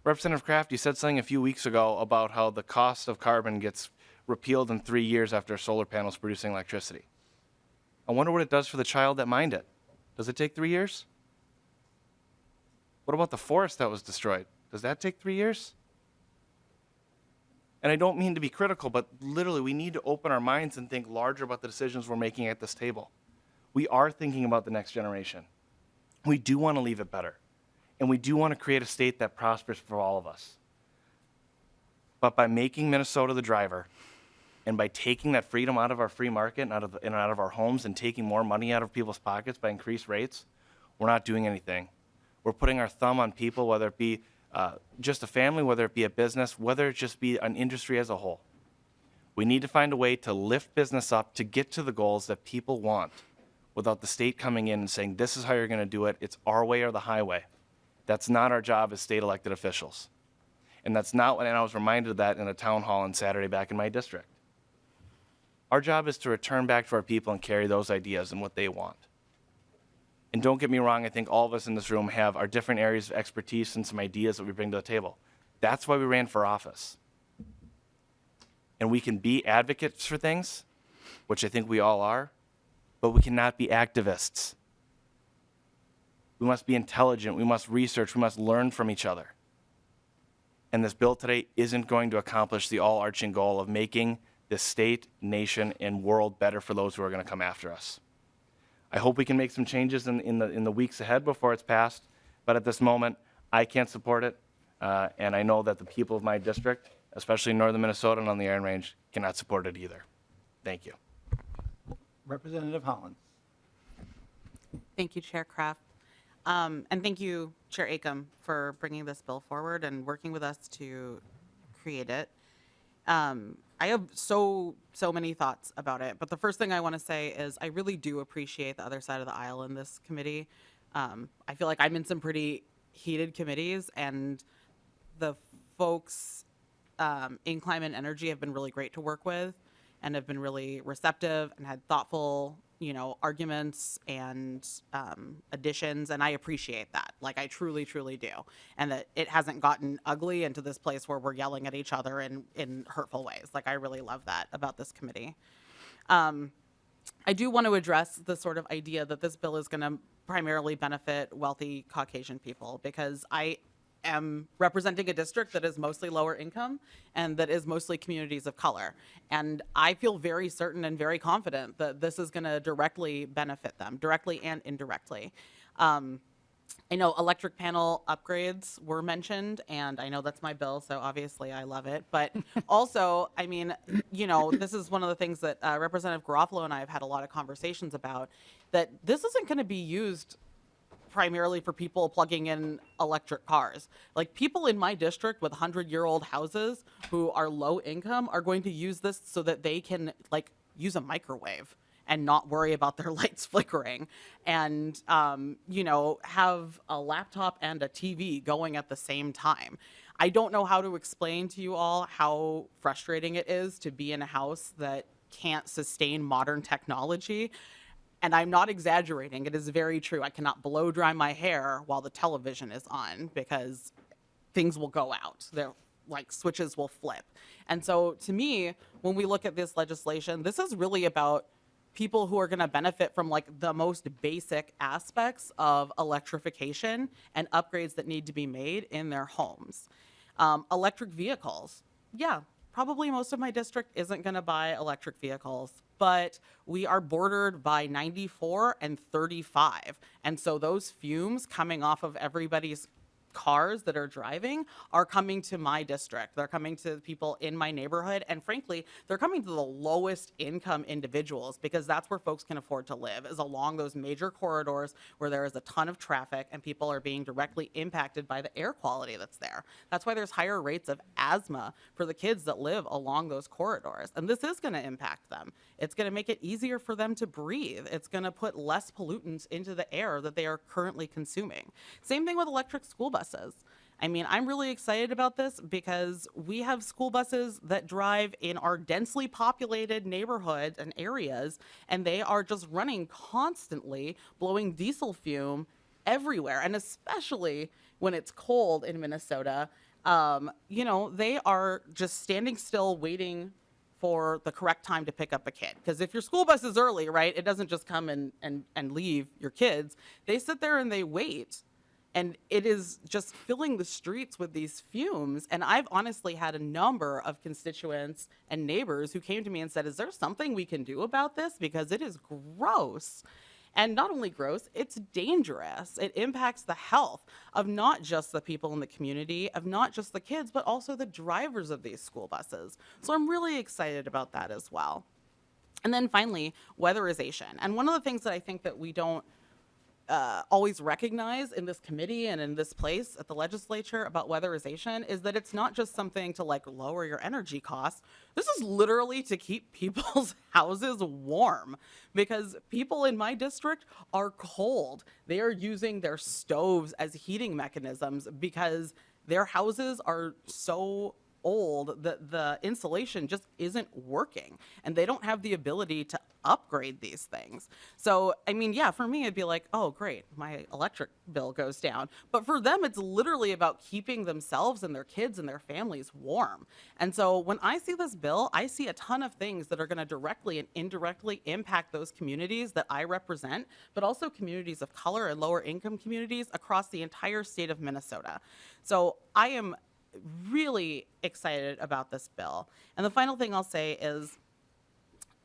Speaker 4: Representative Kraft, you said something a few weeks ago about how the cost of carbon gets repealed in 3 years after a solar panel is producing electricity. I wonder what it does for the child that mined it. Does it take 3 years? What about the forest that was destroyed? Does that take 3 years? And I don't mean to be critical, but literally we need to open our minds and think larger about the decisions we're making at this table. We are thinking about the next generation. We do want to leave it better. And we do want to create a state that prospers for all of us. But by making Minnesota the driver, and by taking that freedom out of our free market and out of our homes and taking more money out of people's pockets by increased rates, we're not doing anything. We're putting our thumb on people, whether it be just a family, whether it be a business, whether it just be an industry as a whole. We need to find a way to lift business up to get to the goals that people want without the state coming in and saying, this is how you're going to do it. It's our way or the highway. That's not our job as state elected officials. And that's not, and I was reminded of that in a town hall on Saturday back in my district. Our job is to return back to our people and carry those ideas and what they want. And don't get me wrong, I think all of us in this room have our different areas of expertise and some ideas that we bring to the table. That's why we ran for office. And we can be advocates for things, which I think we all are, but we cannot be activists. We must be intelligent, we must research, we must learn from each other. And this bill today isn't going to accomplish the all-arching goal of making this state, nation, and world better for those who are going to come after us. I hope we can make some changes in the weeks ahead before it's passed, but at this moment, I can't support it, and I know that the people of my district, especially in northern Minnesota and on the Iron Range, cannot support it either. Thank you.
Speaker 1: Representative Hollins.
Speaker 11: Thank you, Chair Kraft. And thank you, Chair Acomb, for bringing this bill forward and working with us to create it. I have so many thoughts about it, but the first thing I want to say is I really do appreciate the other side of the aisle in this committee. I feel like I'm in some pretty heated committees, and the folks in climate and energy have been really great to work with and have been really receptive and had thoughtful, arguments and additions, and I appreciate that. Like, I truly, truly do. And that it hasn't gotten ugly into this place where we're yelling at each other in hurtful ways. Like, I really love that about this committee. I do want to address the sort of idea that this bill is going to primarily benefit wealthy Caucasian people, because I am representing a district that is mostly lower income and that is mostly communities of color. And I feel very certain and very confident that this is going to directly benefit them, directly and indirectly. I know electric panel upgrades were mentioned, and I know that's my bill, so obviously I love it. But also, I mean, this is one of the things that Representative Garofalo and I have had a lot of conversations about, that this isn't going to be used primarily for people plugging in electric cars. Like, people in my district with 100-year-old houses who are low income are going to use this so that they can, like, use a microwave and not worry about their lights flickering, and, have a laptop and a TV going at the same time. I don't know how to explain to you all how frustrating it is to be in a house that can't sustain modern technology. And I'm not exaggerating. It is very true. I cannot blow dry my hair while the television is on, because things will go out. They're like, switches will flip. And so to me, when we look at this legislation, this is really about people who are going to benefit from, like, the most basic aspects of electrification and upgrades that need to be made in their homes. Electric vehicles. Yeah, probably most of my district isn't going to buy electric vehicles, but we are bordered by 94 and 35. And so those fumes coming off of everybody's cars that are driving are coming to my district. They're coming to people in my neighborhood. And frankly, they're coming to the lowest income individuals, because that's where folks can afford to live, is along those major corridors where there is a ton of traffic and people are being directly impacted by the air quality that's there. That's why there's higher rates of asthma for the kids that live along those corridors. And this is going to impact them. It's going to make it easier for them to breathe. It's going to put less pollutants into the air that they are currently consuming. Same thing with electric school buses. I mean, I'm really excited about this because we have school buses that drive in our densely populated neighborhoods and areas, and they are just running constantly, blowing diesel fume everywhere. And especially when it's cold in Minnesota, they are just standing still waiting for the correct time to pick up a kid. Because if your school bus is early, right, it doesn't just come and leave your kids. They sit there and they wait. And it is just filling the streets with these fumes. And I've honestly had a number of constituents and neighbors who came to me and said, is there something we can do about this? Because it is gross. And not only gross, it's dangerous. It impacts the health of not just the people in the community, of not just the kids, but also the drivers of these school buses. So I'm really excited about that as well. And then finally, weatherization. And one of the things that I think that we don't always recognize in this committee and in this place at the legislature about weatherization is that it's not just something to like lower your energy costs. This is literally to keep people's houses warm, because people in my district are cold. They are using their stoves as heating mechanisms because their houses are so old that the insulation just isn't working, and they don't have the ability to upgrade these things. So, I mean, yeah, for me, it'd be like, oh, great, my electric bill goes down. But for them, it's literally about keeping themselves and their kids and their families warm. And so when I see this bill, I see a ton of things that are going to directly and indirectly impact those communities that I represent, but also communities of color and lower income communities across the entire state of Minnesota. So I am really excited about this bill. And the final thing I'll say is,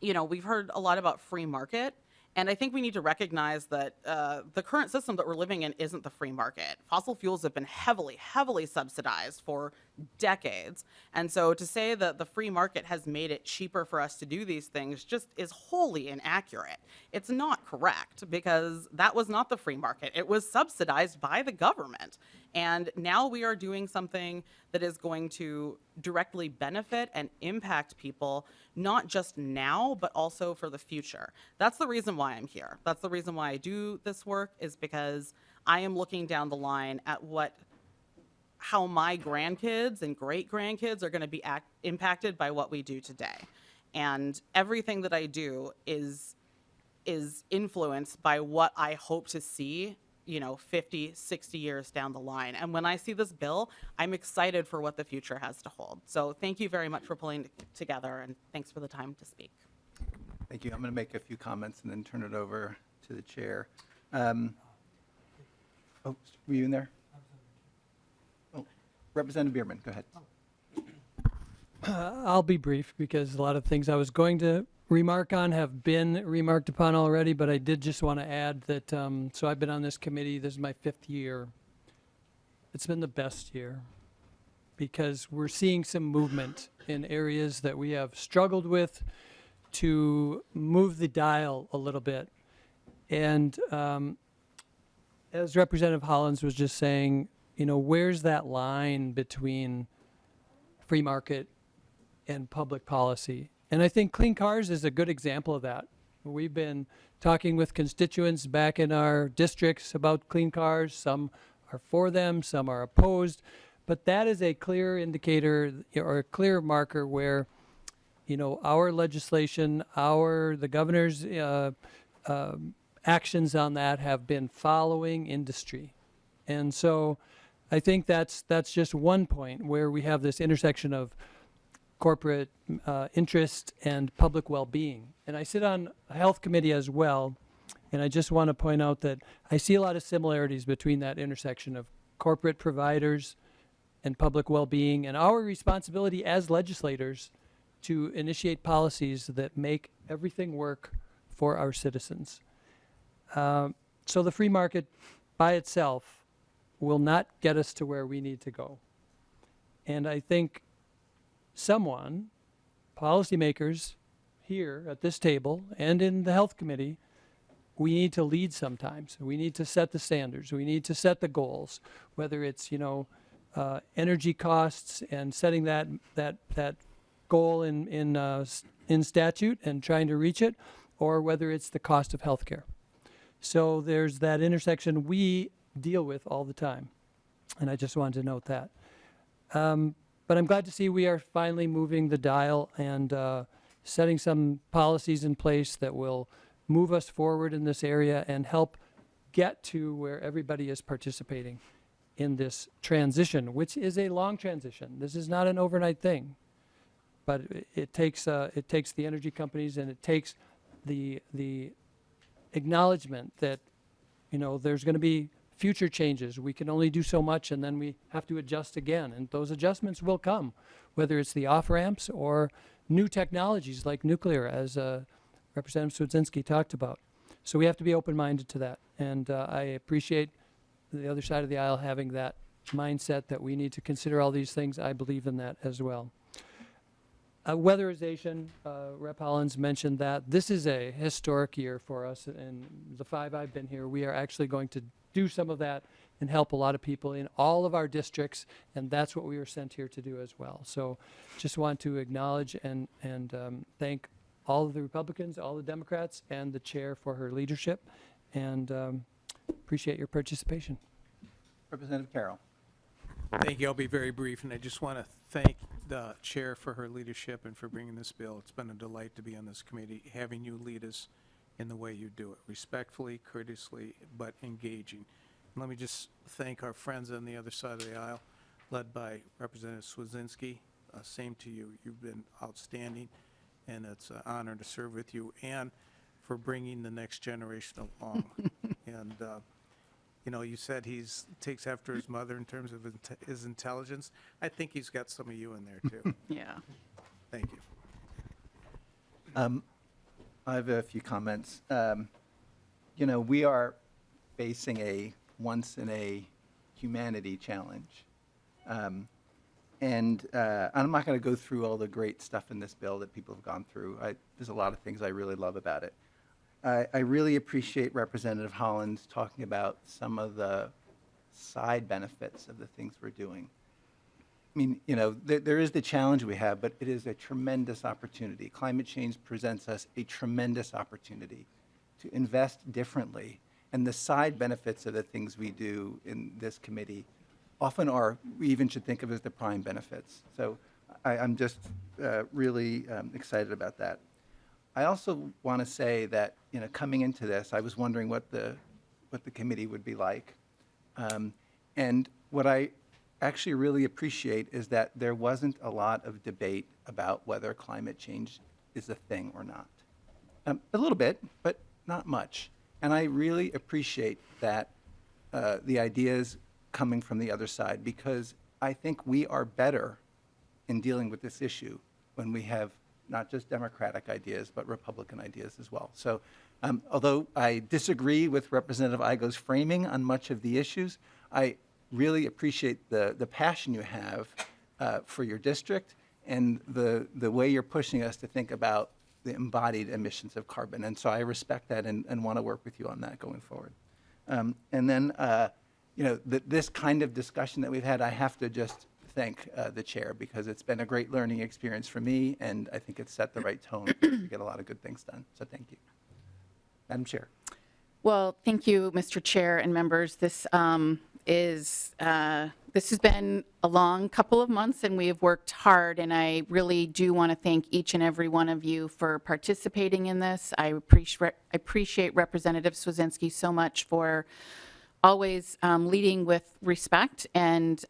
Speaker 11: you know, we've heard a lot about free market, and I think we need to recognize that the current system that we're living in isn't the free market. Fossil fuels have been heavily, heavily subsidized for decades. And so to say that the free market has made it cheaper for us to do these things just is wholly inaccurate. It's not correct, because that was not the free market. It was subsidized by the government. And now we are doing something that is going to directly benefit and impact people, not just now, but also for the future. That's the reason why I'm here. That's the reason why I do this work, is because I am looking down the line at how my grandkids and great-grandkids are going to be impacted by what we do today. And everything that I do is influenced by what I hope to see, you know, 50, 60 years down the line. And when I see this bill, I'm excited for what the future has to hold. So thank you very much for pulling it together, and thanks for the time to speak.
Speaker 1: Thank you. I'm going to make a few comments and then turn it over to the chair. Oh, were you in there? Oh, Representative Bierman, go ahead.
Speaker 6: I'll be brief, because a lot of things I was going to remark on have been remarked upon already, but I did just want to add that, so I've been on this committee, this is my 5th year. It's been the best year, because we're seeing some movement in areas that we have struggled with to move the dial a little bit. And as Representative Hollins was just saying, you know, where's that line between free market and public policy? And I think clean cars is a good example of that. We've been talking with constituents back in our districts about clean cars. Some are for them, some are opposed. But that is a clear indicator, or a clear marker where, you know, our legislation, the governor's actions on that have been following industry. And so I think that's just one point where we have this intersection of corporate interest and public well-being. And I sit on a health committee as well, and I just want to point out that I see a lot of similarities between that intersection of corporate providers and public well-being, and our responsibility as legislators to initiate policies that make everything work for our citizens. So the free market by itself will not get us to where we need to go. And I think someone, policymakers here at this table and in the health committee, we need to lead sometimes. We need to set the standards. We need to set the goals, whether it's, you know, energy costs and setting that goal in statute and trying to reach it, or whether it's the cost of healthcare. So there's that intersection we deal with all the time, and I just wanted to note that. But I'm glad to see we are finally moving the dial and setting some policies in place that will move us forward in this area and help get to where everybody is participating in this transition, which is a long transition. This is not an overnight thing. but it takes the energy companies, and it takes the acknowledgement that, there's going to be future changes. We can only do so much, and then we have to adjust again. And those adjustments will come, whether it's the off-ramps or new technologies like nuclear, as Representative Swedzinski talked about. So we have to be open-minded to that. And I appreciate the other side of the aisle having that mindset that we need to consider all these things. I believe in that as well. Weatherization, Rep. Hollins mentioned that. This is a historic year for us. And the 5 I've been here, we are actually going to do some of that and help a lot of people in all of our districts. And that's what we were sent here to do as well. So just want to acknowledge and thank all of the Republicans, all the Democrats, and the chair for her leadership. And appreciate your participation.
Speaker 1: Representative Carroll.
Speaker 8: Thank you. I'll be very brief, and I just want to thank the chair for her leadership and for bringing this bill. It's been a delight to be on this committee, having you lead us in the way you do it, respectfully, courteously, but engaging. And let me just thank our friends on the other side of the aisle, led by Representative Swedzinski. Same to you. You've been outstanding, and it's an honor to serve with you, and for bringing the next generation along. And you said he's takes after his mother in terms of his intelligence. I think he's got some of you in there too.
Speaker 3: Yeah.
Speaker 8: Thank you.
Speaker 1: I have a few comments. We are facing a once-in-a-humanity challenge. And I'm not going to go through all the great stuff in this bill that people have gone through. There's a lot of things I really love about it. I really appreciate Representative Hollins talking about some of the side benefits of the things we're doing. I mean, there is the challenge we have, but it is a tremendous opportunity. Climate change presents us a tremendous opportunity to invest differently. And the side benefits of the things we do in this committee often we even should think of as the prime benefits. So I'm just really excited about that. I also want to say that, coming into this, I was wondering what the committee would be like. And what I actually really appreciate is that there wasn't a lot of debate about whether climate change is a thing or not. A little bit, but not much. And I really appreciate that the ideas coming from the other side, because I think we are better in dealing with this issue when we have not just Democratic ideas, but Republican ideas as well. So although I disagree with Representative Igo's framing on much of the issues, I really appreciate the passion you have for your district and the way you're pushing us to think about the embodied emissions of carbon. And so I respect that and want to work with you on that going forward. And then, this kind of discussion that we've had, I have to just thank the chair, because it's been a great learning experience for me, and I think it's set the right tone to get a lot of good things done. So thank you. Madam Chair.
Speaker 3: Well, thank you, Mr. Chair and members. This has been a long couple of months, and we have worked hard, and I really do want to thank each and every one of you for participating in this. I appreciate Representative Swedzinski so much for always leading with respect and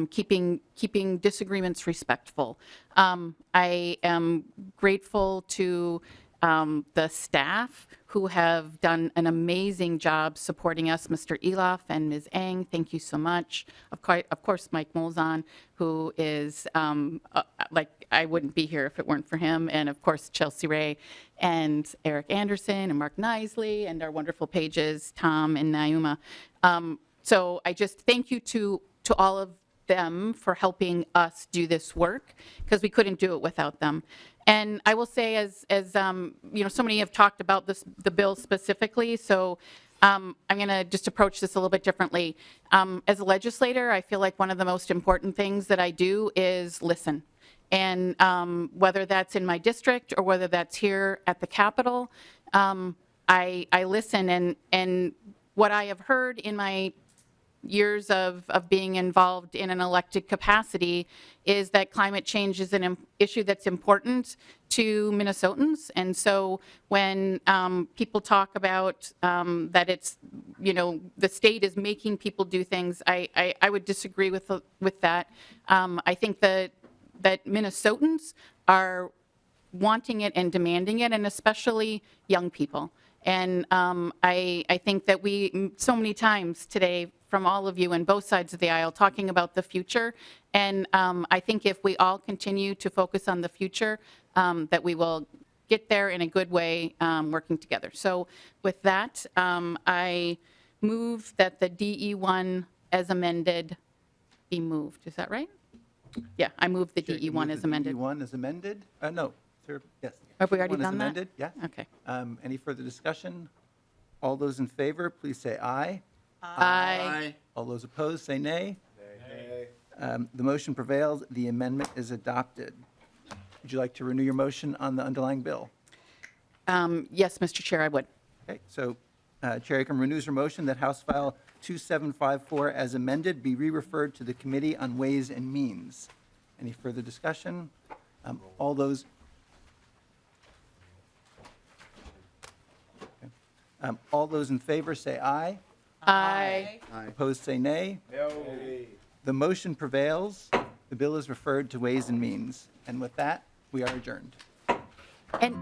Speaker 3: keeping disagreements respectful. I am grateful to the staff who have done an amazing job supporting us, Mr. Eloff and Ms. Eng, thank you so much. Of course, Mike Molzon, who is, I wouldn't be here if it weren't for him, and of course, Chelsea Ray and Eric Anderson and Mark Nisley and our wonderful pages, Tom and Naima. So I just thank you to all of them for helping us do this work, because we couldn't do it without them. And I will say, as so many have talked about the bill specifically, so I'm going to just approach this a little bit differently. As a legislator, I feel like one of the most important things that I do is listen. And whether that's in my district or whether that's here at the Capitol, I listen. And what I have heard in my years of being involved in an elected capacity is that climate change is an issue that's important to Minnesotans. And so when people talk about that it's, the state is making people do things, I would disagree with that. I think that that Minnesotans are wanting it and demanding it, and especially young people. And I think that we, so many times today, from all of you on both sides of the aisle, talking about the future. And I think if we all continue to focus on the future, that we will get there in a good way, working together. So with that, I move that the DE1 as amended be moved. Is that right? Yeah, I move the
Speaker 1: Chair, you move
Speaker 3: DE1 as
Speaker 1: the
Speaker 3: amended.
Speaker 1: DE1 as amended? No, sir, yes.
Speaker 3: Have we already
Speaker 1: DE1 as
Speaker 3: done that?
Speaker 1: amended, yeah.
Speaker 3: Okay.
Speaker 1: Any further discussion? All those in favor, please say aye.
Speaker 3: Aye.
Speaker 1: All those opposed, say nay. The motion prevails. The amendment is adopted. Would you like to renew your motion on the underlying bill?
Speaker 3: Yes, Mr. Chair, I would.
Speaker 1: Okay, so Chair Acomb renews her motion that House File 2754 as amended be re-referred to the Committee on Ways and Means. Any further discussion? All those... Okay. All those in favor say aye.
Speaker 3: Aye.
Speaker 1: Opposed, say nay. No. The motion prevails. The bill is referred to Ways and Means. And with that, we are adjourned.
Speaker 3: And